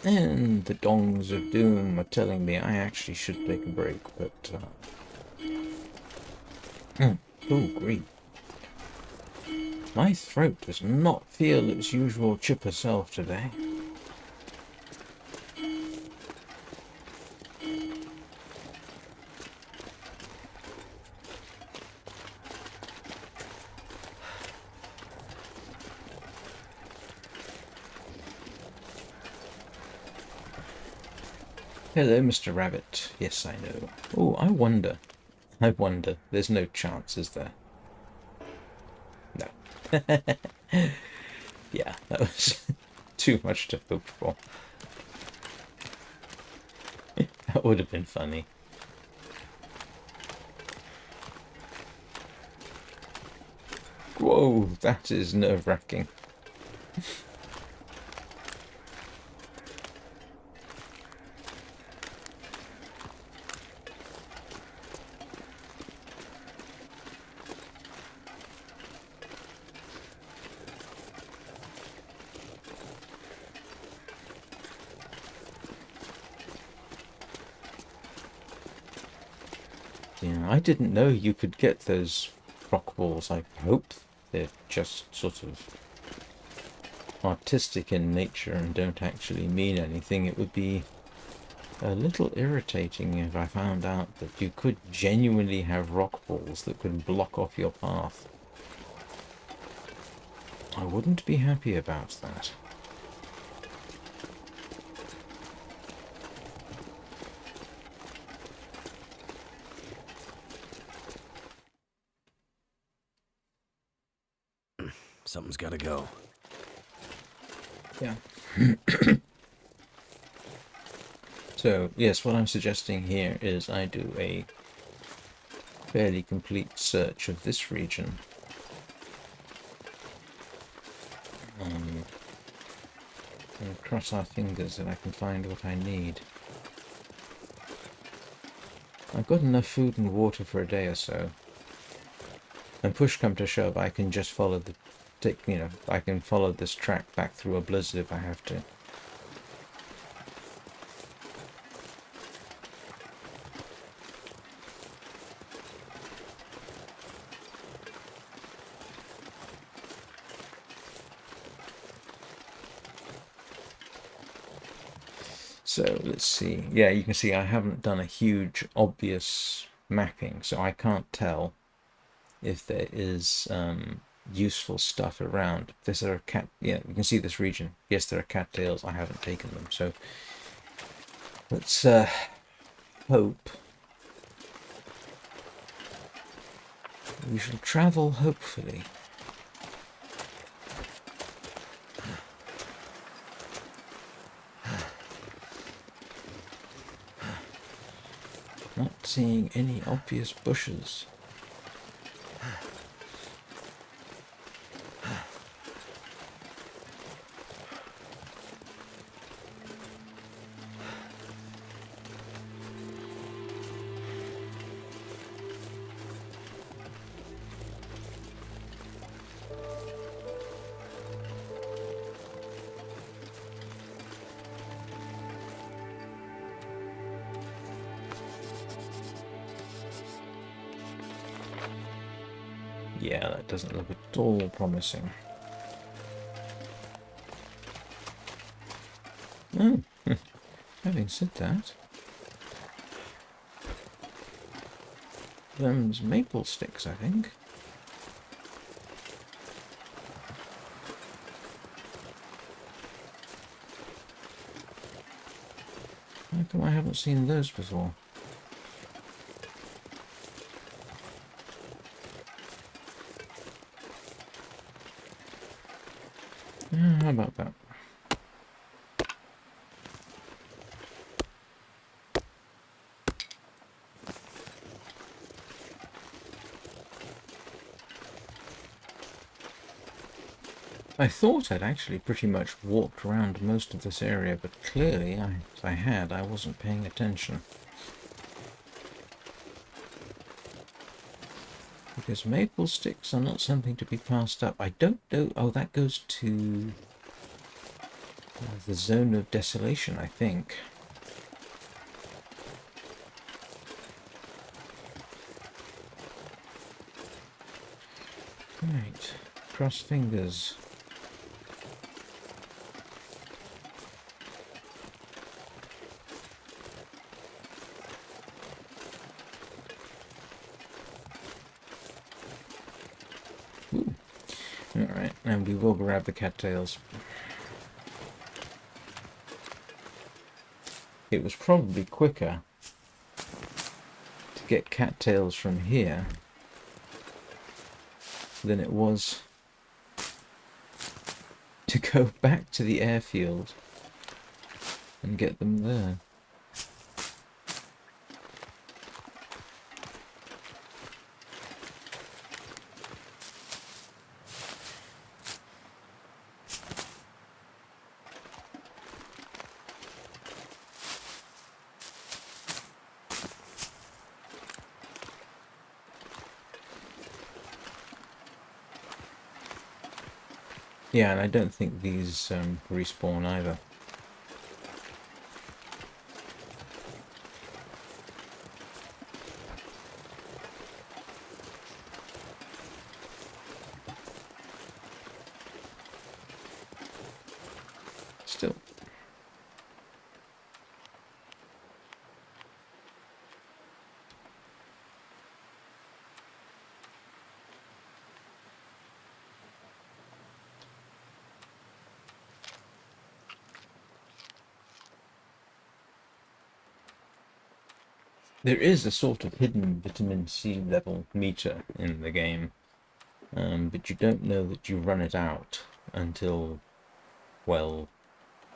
And the dongs of doom are telling me I actually should take a break, but oh grief. My throat does not feel its usual chipper self today. Hello, Mr. Rabbit. Yes, I know. Oh, I wonder. There's no chance, is there? No. Yeah, that was too much to hope for. That would have been funny. Whoa, that is nerve-wracking. Yeah, I didn't know you could get those rock balls. I hope they're just sort of artistic in nature and don't actually mean anything. It would be a little irritating if I found out that you could genuinely have rock balls that could block off your path. I wouldn't be happy about that. Something's gotta go. Yeah. So, yes, what I'm suggesting here is I do a fairly complete search of this region. And cross our fingers that I can find what I need. I've got enough food and water for a day or so. And push come to shove, I can just follow I can follow this track back through a blizzard if I have to. So let's see. Yeah, you can see I haven't done a huge obvious mapping, so I can't tell if there is useful stuff around. If there are yeah, you can see this region. Yes, there are cattails. I haven't taken them, so let's hope. We shall travel hopefully. Not seeing any obvious bushes. Yeah, that doesn't look at all promising. Oh, having said that, them's maple sticks, I think. How come I haven't seen those before? How about that? I thought I'd actually pretty much walked around most of this area, but clearly, if I wasn't paying attention. Because maple sticks are not something to be passed up. I don't know. Oh, that goes to the zone of desolation, I think. Right. Cross fingers. Alright, and we will grab the cattails. It was probably quicker to get cattails from here than it was to go back to the airfield and get them there. Yeah, and I don't think these respawn either. Still. There is a sort of hidden vitamin C level meter in the game, but you don't know that you run it out until well,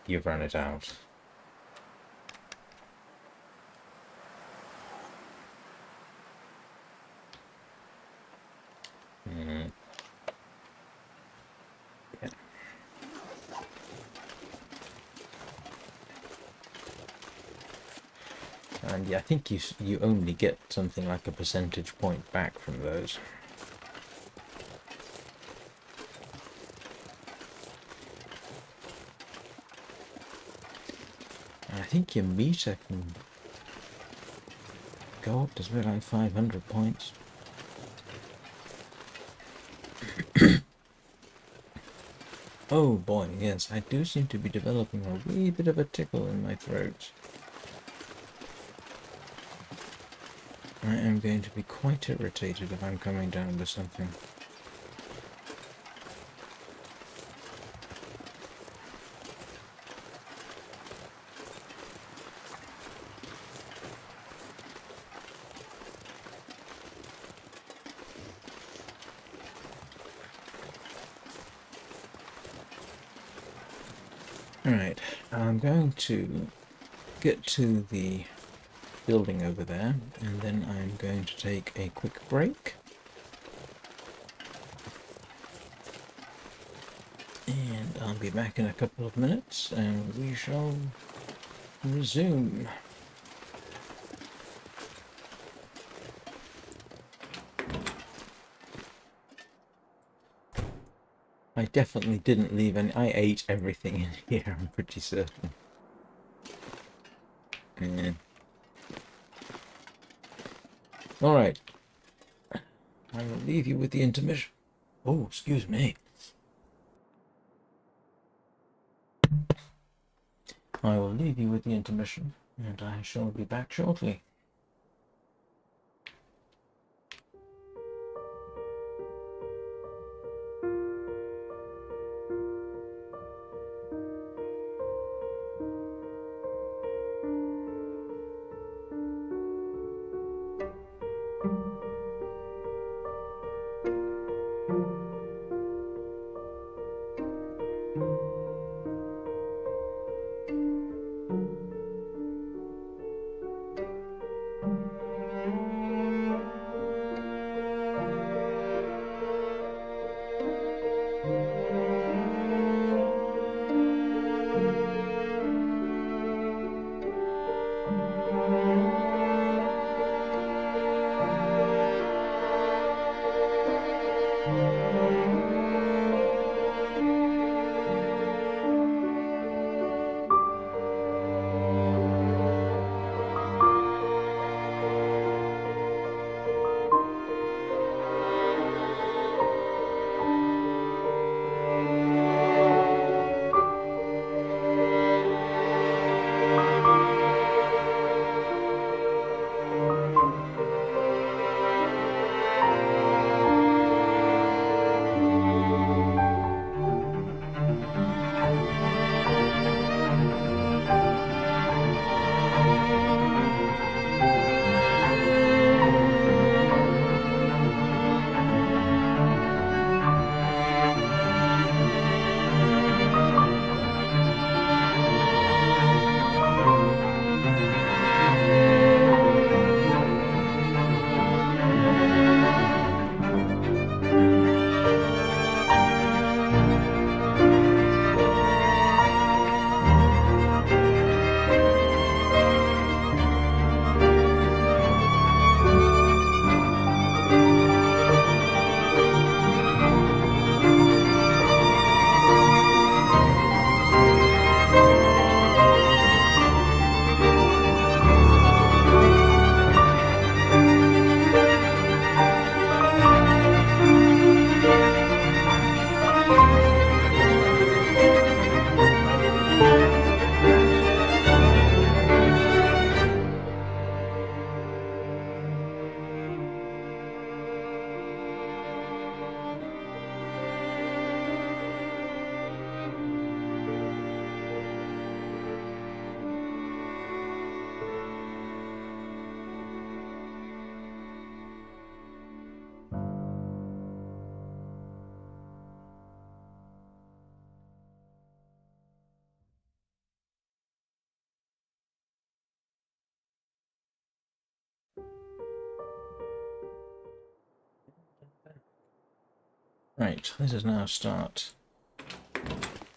you've run it out. Yeah. And yeah, I think you only get something like a percentage point back from those. And I think your meter can go up to something like 500 points. Oh boy, yes, I do seem to be developing a wee bit of a tickle in my throat. I am going to be quite irritated if I'm coming down with something. Alright, I'm going to get to the building over there, and then I'm going to take a quick break. And I'll be back in a couple of minutes, and we shall resume. I definitely didn't leave any. I ate everything in here, I'm pretty certain. Yeah. Alright. I will leave you with the intermission. Oh, excuse me. I will leave you with the intermission, and I shall be back shortly. Right, let us now start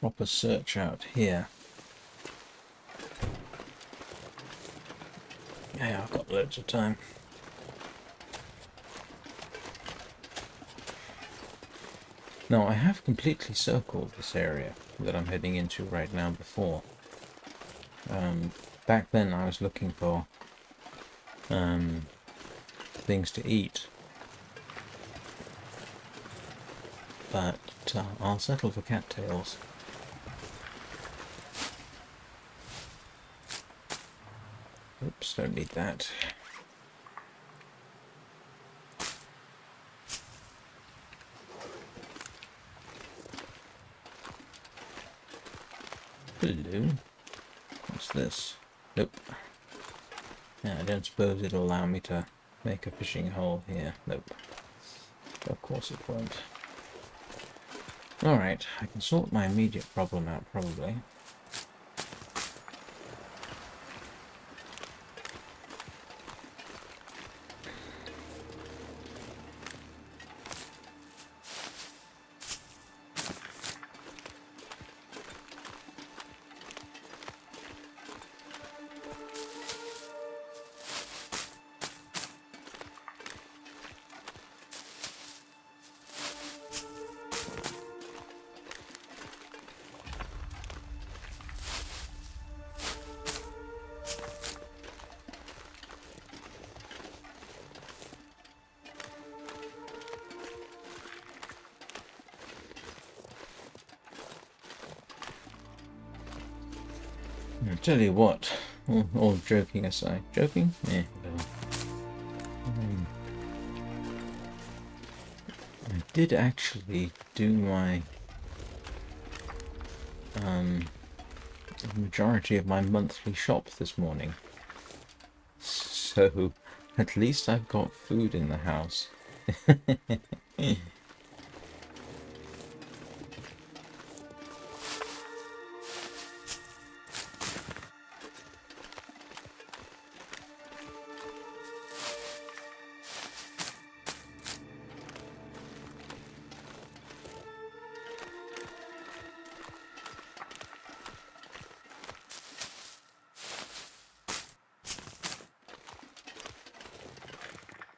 proper search out here. Yeah, I've got loads of time. Now, I have completely circled this area that I'm heading into right now before. Back then I was looking for things to eat. But I'll settle for cattails. Oops, don't need that. Hello. What's this? Nope. Yeah, I don't suppose it'll allow me to make a fishing hole here. Nope. Of course it won't. Alright, I can sort my immediate problem out probably. I'll tell you what, all joking aside. Joking? Yeah, whatever. I did actually do my majority of my monthly shop this morning. So at least I've got food in the house.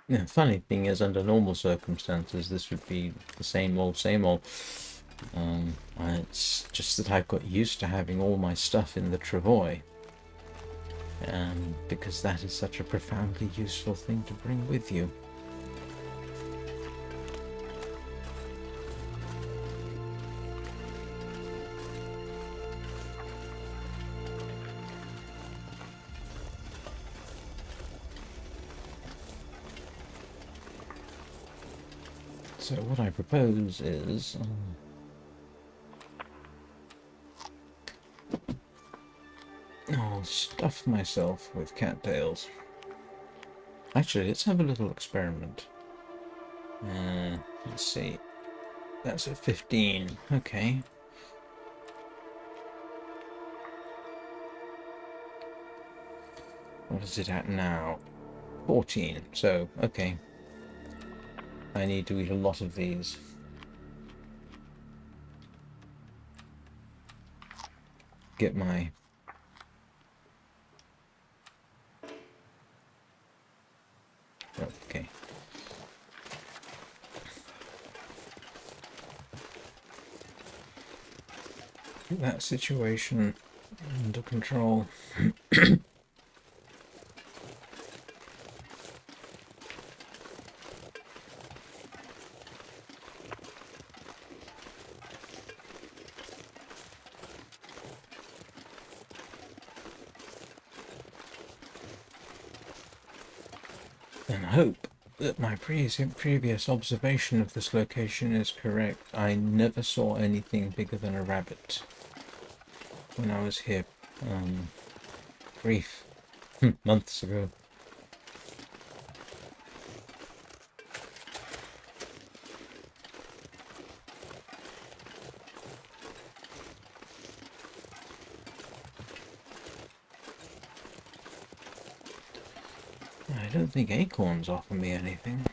The funny thing is, under normal circumstances, this would be the same old, same old. It's just that I've got used to having all my stuff in the travois. Because that is such a profoundly useful thing to bring with you. So what I propose is I'll stuff myself with cattails. Actually, let's have a little experiment. Let's see. That's at 15. Okay. What is it at now? 14. So, okay. I need to eat a lot of these. Get my... Okay. Get that situation under control. And hope that my previous observation of this location is correct. I never saw anything bigger than a rabbit when I was here, brief months ago. I don't think acorns offer me anything.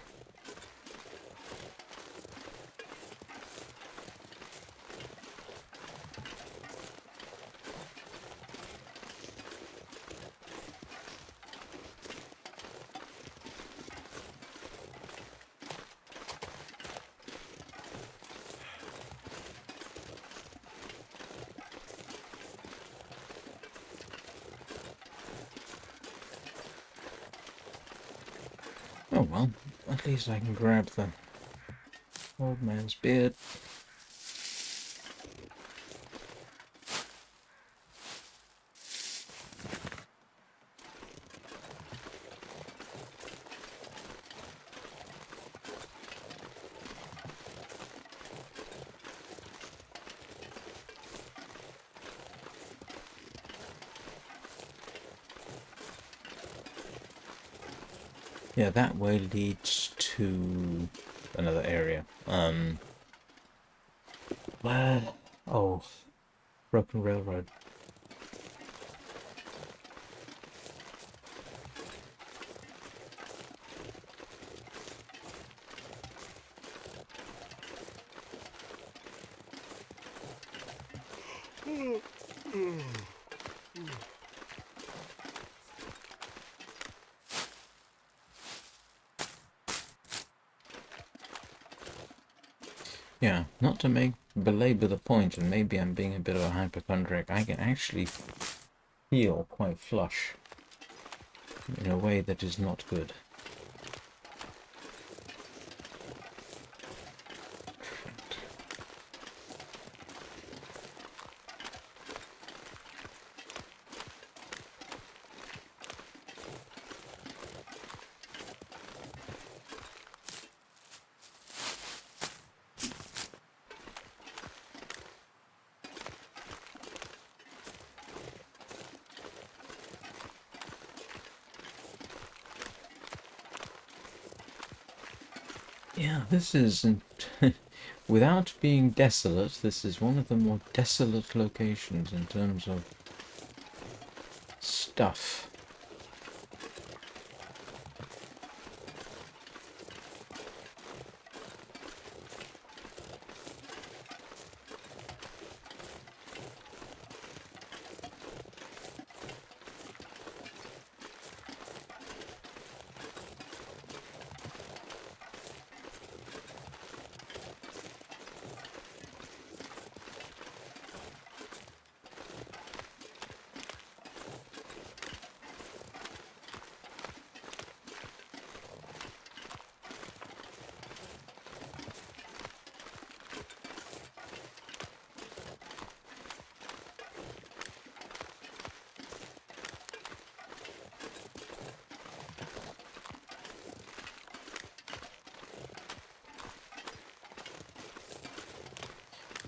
Oh well, at least I can grab the old man's beard. Yeah, that way leads to another area. Where? Oh, Broken Railroad. Yeah, not to belabor the point, and maybe I'm being a bit of a hypochondriac, I can actually feel quite flush in a way that is not good. Yeah, this isn't... Without being desolate, this is one of the more desolate locations in terms of stuff.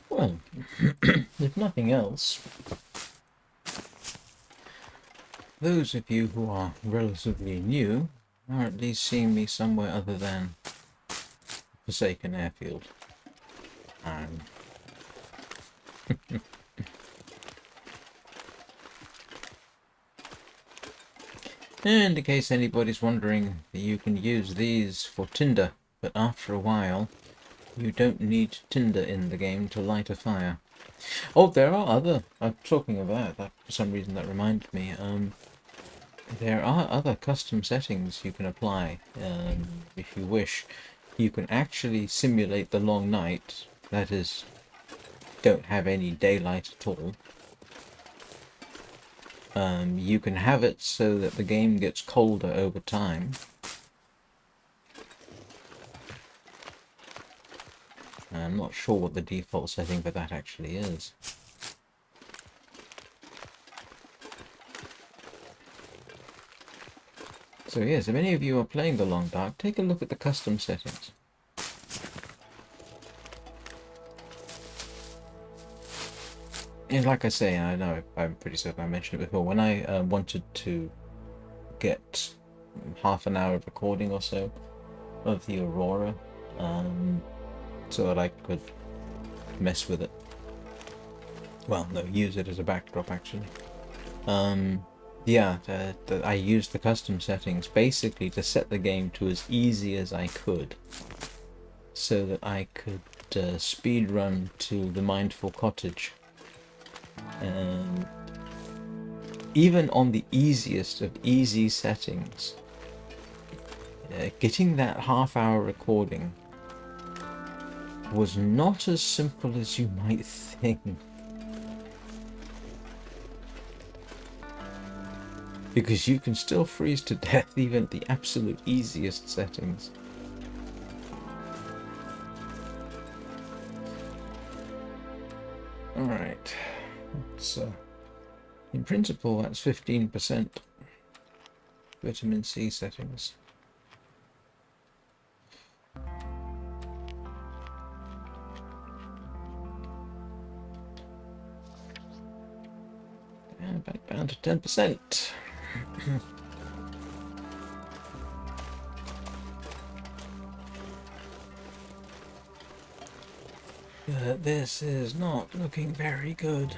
Well, if nothing else, those of you who are relatively new are at least seeing me somewhere other than Forsaken Airfield. And in case anybody's wondering, you can use these for tinder, but after a while, you don't need tinder in the game to light a fire. Oh, there are other... talking of that, for some reason that reminded me. There are other custom settings you can apply, if you wish. You can actually simulate the long night, that is, don't have any daylight at all. You can have it so that the game gets colder over time. I'm not sure what the default setting for that actually is. So yes, if any of you are playing The Long Dark, take a look at the custom settings. And like I say, I know I'm pretty certain I mentioned it before, when I wanted to get half an hour of recording or so of the Aurora, so that I could mess with it. Well, no, use it as a backdrop actually. Yeah, I used the custom settings basically to set the game to as easy as I could, so that I could speed run to the Mindful Cottage. And even on the easiest of easy settings, getting that half-hour recording was not as simple as you might think. Because you can still freeze to death even at the absolute easiest settings. Alright. So, in principle, that's 15% vitamin C settings. And back down to 10%. This is not looking very good.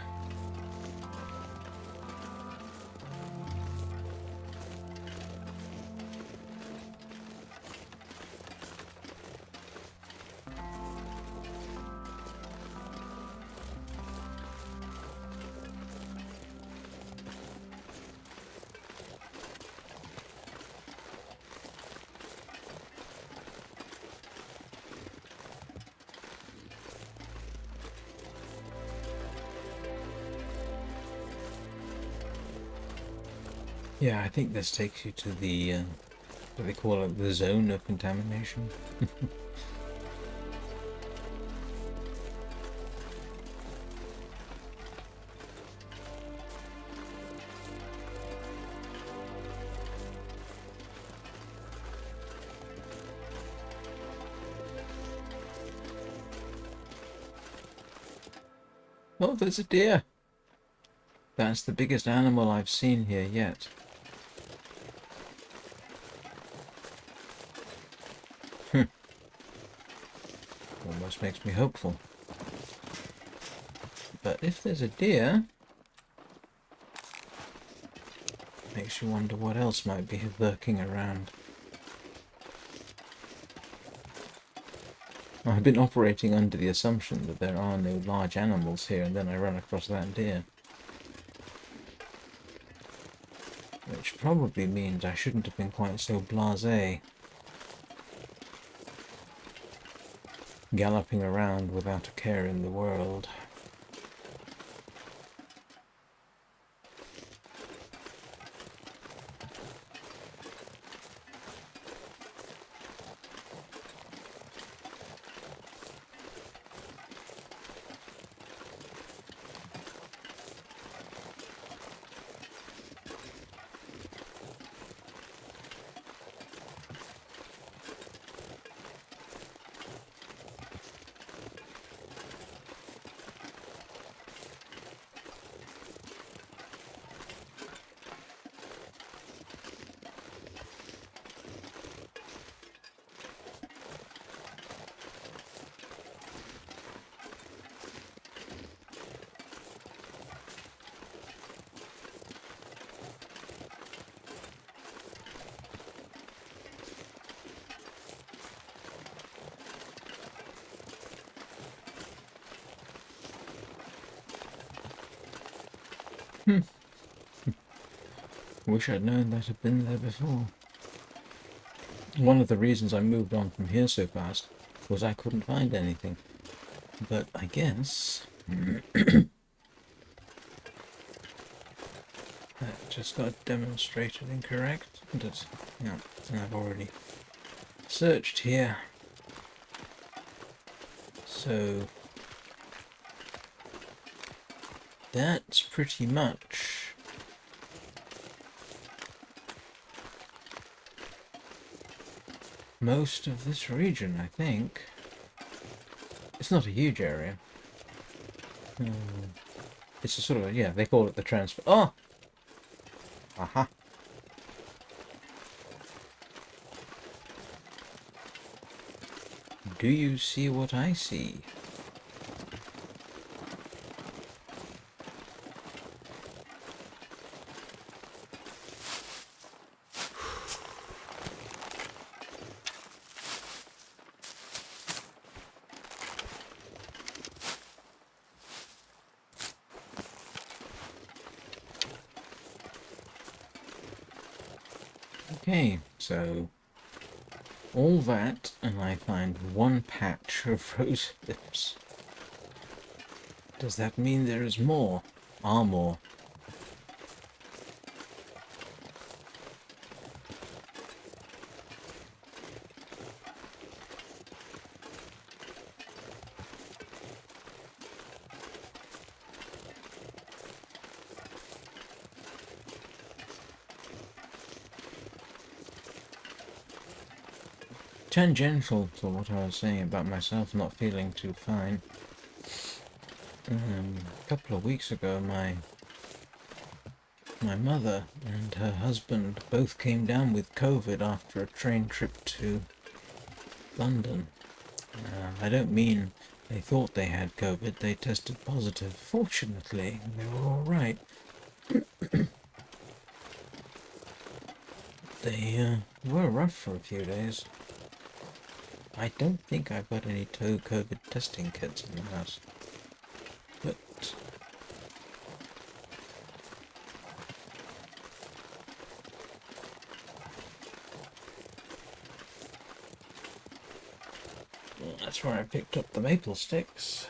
Yeah, I think this takes you to the, what they call it, the zone of contamination. Oh, there's a deer! That's the biggest animal I've seen here yet. Almost makes me hopeful. But if there's a deer, makes you wonder what else might be lurking around. I've been operating under the assumption that there are no large animals here, and then I run across that deer. Which probably means I shouldn't have been quite so blasé. Galloping around without a care in the world. Wish I'd known that had been there before. One of the reasons I moved on from here so fast was I couldn't find anything. But I guess that just got demonstrated incorrect. Yeah, and I've already searched here. So that's pretty much most of this region, I think. It's not a huge area. It's a sort of, yeah, they call it the transfer. Oh! Aha! Do you see what I see? Okay, so all that, and I find one patch of rose lips. Does that mean there is more? Are more? tangential to what I was saying about myself not feeling too fine. A couple of weeks ago, my mother and her husband both came down with COVID after a train trip to London. I don't mean they thought they had COVID, they tested positive. Fortunately, they were all right. They were rough for a few days. I don't think I've got any COVID testing kits in the house. But that's where I picked up the maple sticks.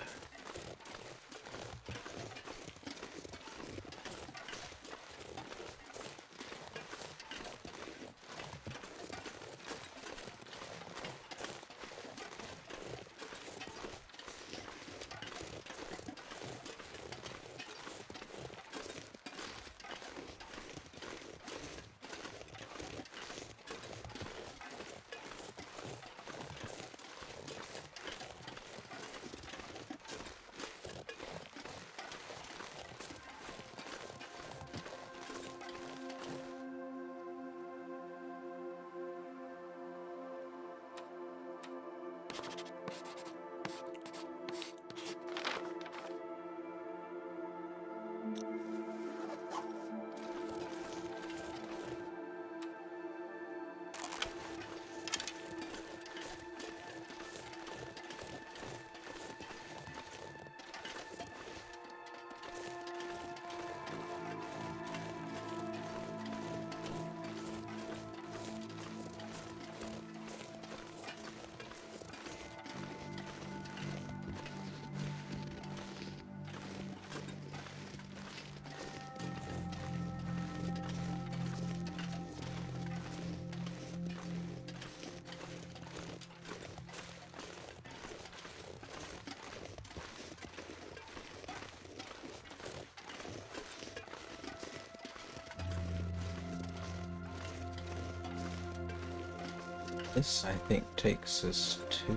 This, I think, takes us to...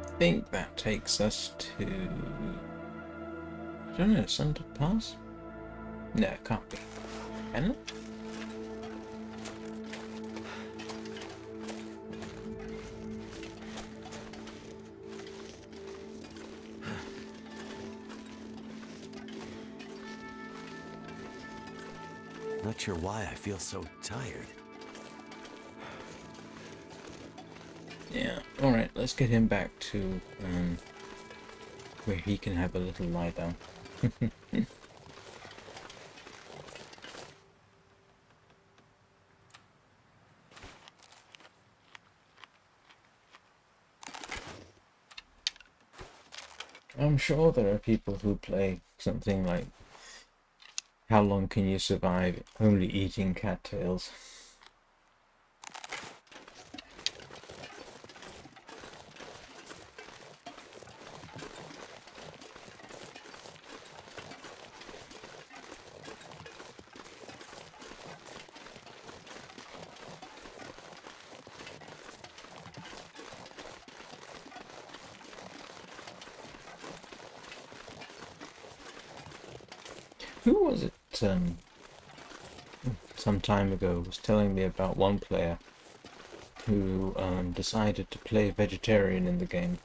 I think that takes us to... I don't know, it's underpass? No, it can't be. Can it? Not sure why I feel so tired. Yeah, alright, let's get him back to where he can have a little lie down. I'm sure there are people who play something like How Long Can You Survive Only Eating Cattails? Who was it some time ago was telling me about one player who decided to play vegetarian in the game.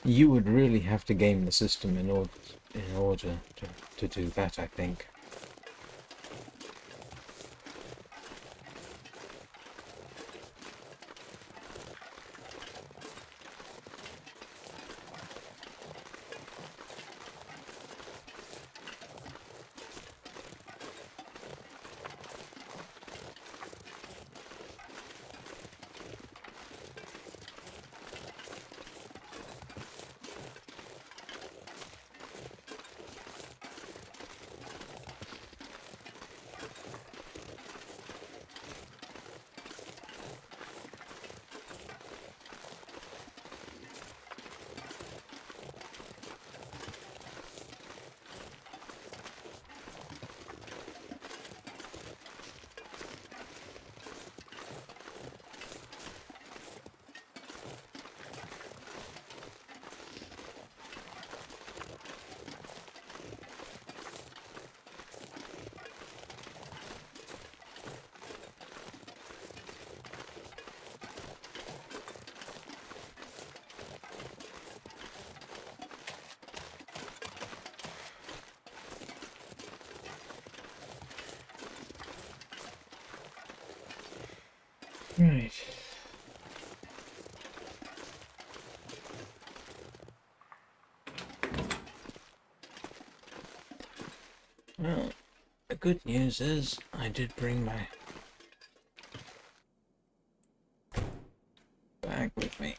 You would really have to game the system in order to do that, I think. Right. Well, the good news is I did bring my bag with me.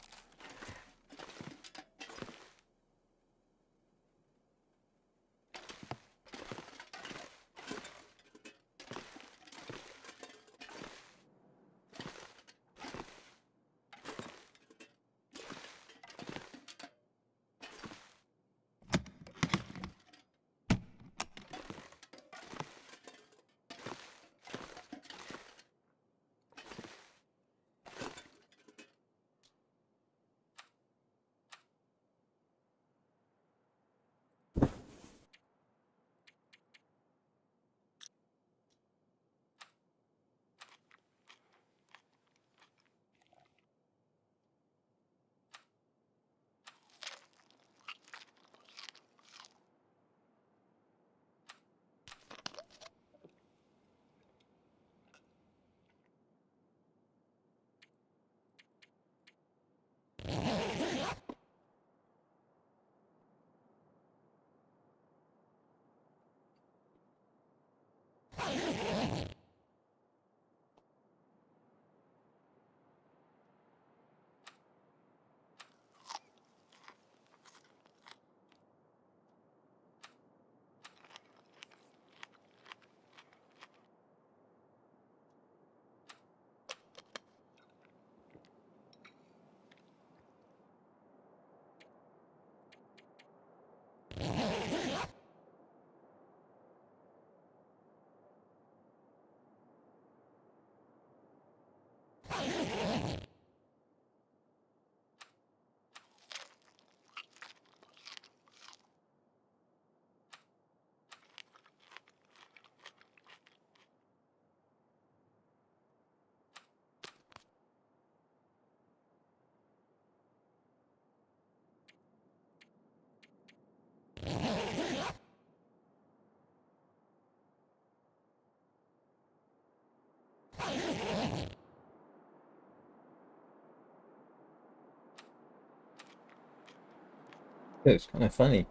It's kind of funny.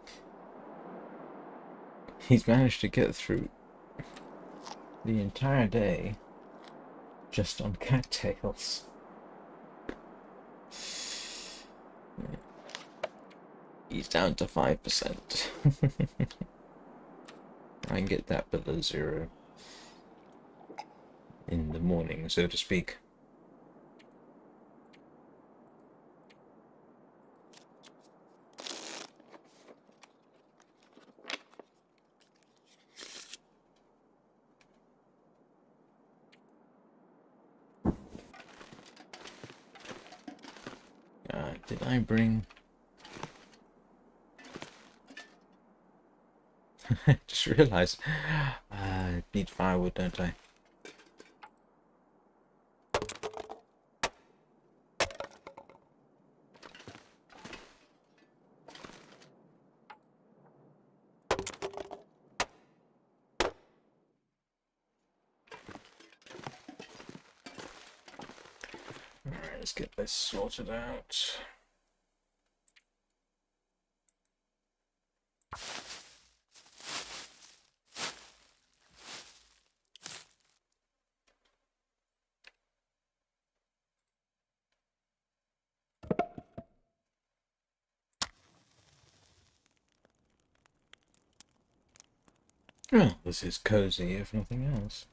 He's managed to get through the entire day just on cattails. He's down to 5%. I can get that below 0 in the morning, so to speak. Did I bring... Just realised I need firewood, don't I? Alright, let's get this sorted out. Well, this is cozy, if nothing else.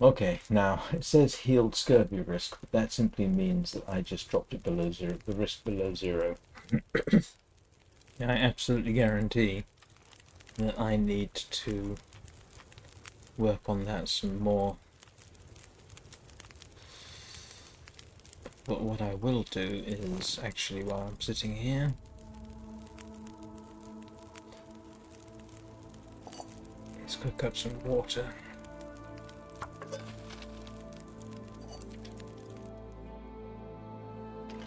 Okay, now it says healed scurvy risk, but that simply means that I just dropped it below 0, the risk below 0. I absolutely guarantee that I need to work on that some more. But what I will do is, actually, while I'm sitting here, cook up some water.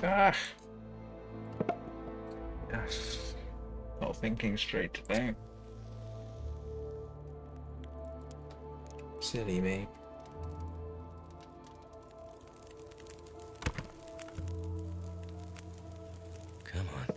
Ah! Yes. Not thinking straight today. Silly me. Come on.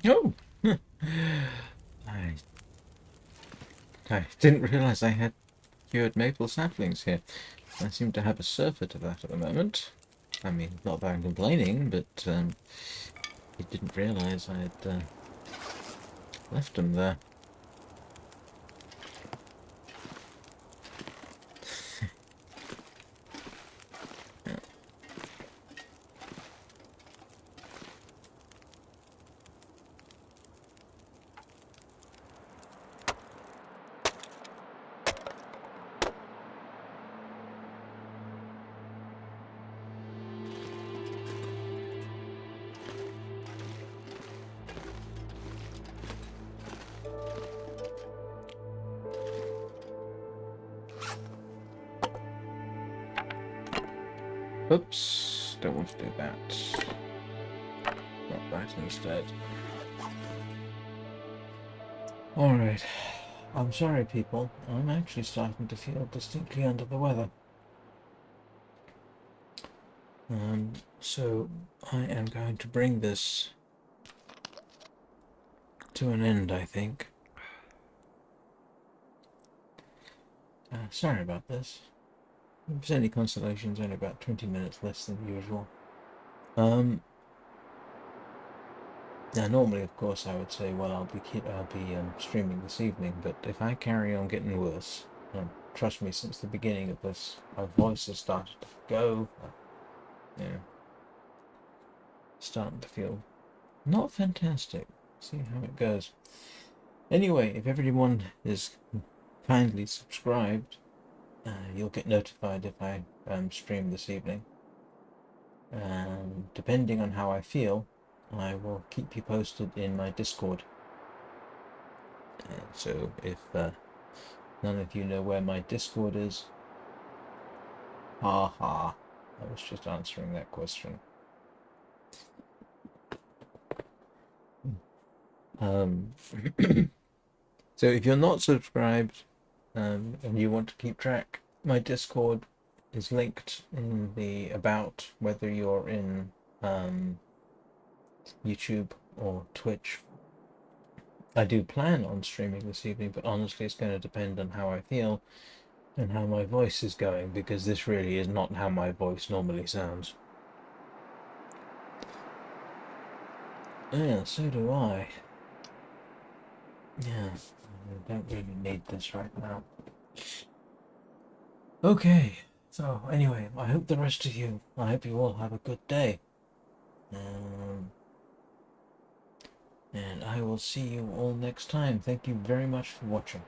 Oh! I didn't realise I had cured maple saplings here. I seem to have a surfeit of that at the moment. I mean, not that I'm complaining, but I didn't realise I had left them there. Oops, don't want to do that. Not that instead. Alright, I'm sorry people, I'm actually starting to feel distinctly under the weather. So I am going to bring this to an end, I think. Sorry about this. If there's any consolation, it's only about 20 minutes less than usual. Now, normally, of course, I would say, well, I'll be streaming this evening, but if I carry on getting worse, trust me, since the beginning of this, my voice has started to go. Yeah, starting to feel not fantastic. See how it goes. Anyway, if everyone is kindly subscribed, you'll get notified if I stream this evening. And depending on how I feel, I will keep you posted in my Discord. So if none of you know where my Discord is, ha, I was just answering that question. So if you're not subscribed and you want to keep track, my Discord is linked in the about, whether you're in YouTube or Twitch. I do plan on streaming this evening, but honestly it's going to depend on how I feel and how my voice is going, because this really is not how my voice normally sounds. Yeah, so do I. Yeah, I don't really need this right now. Okay, so anyway, I hope the rest of you, I hope you all have a good day. And I will see you all next time. Thank you very much for watching.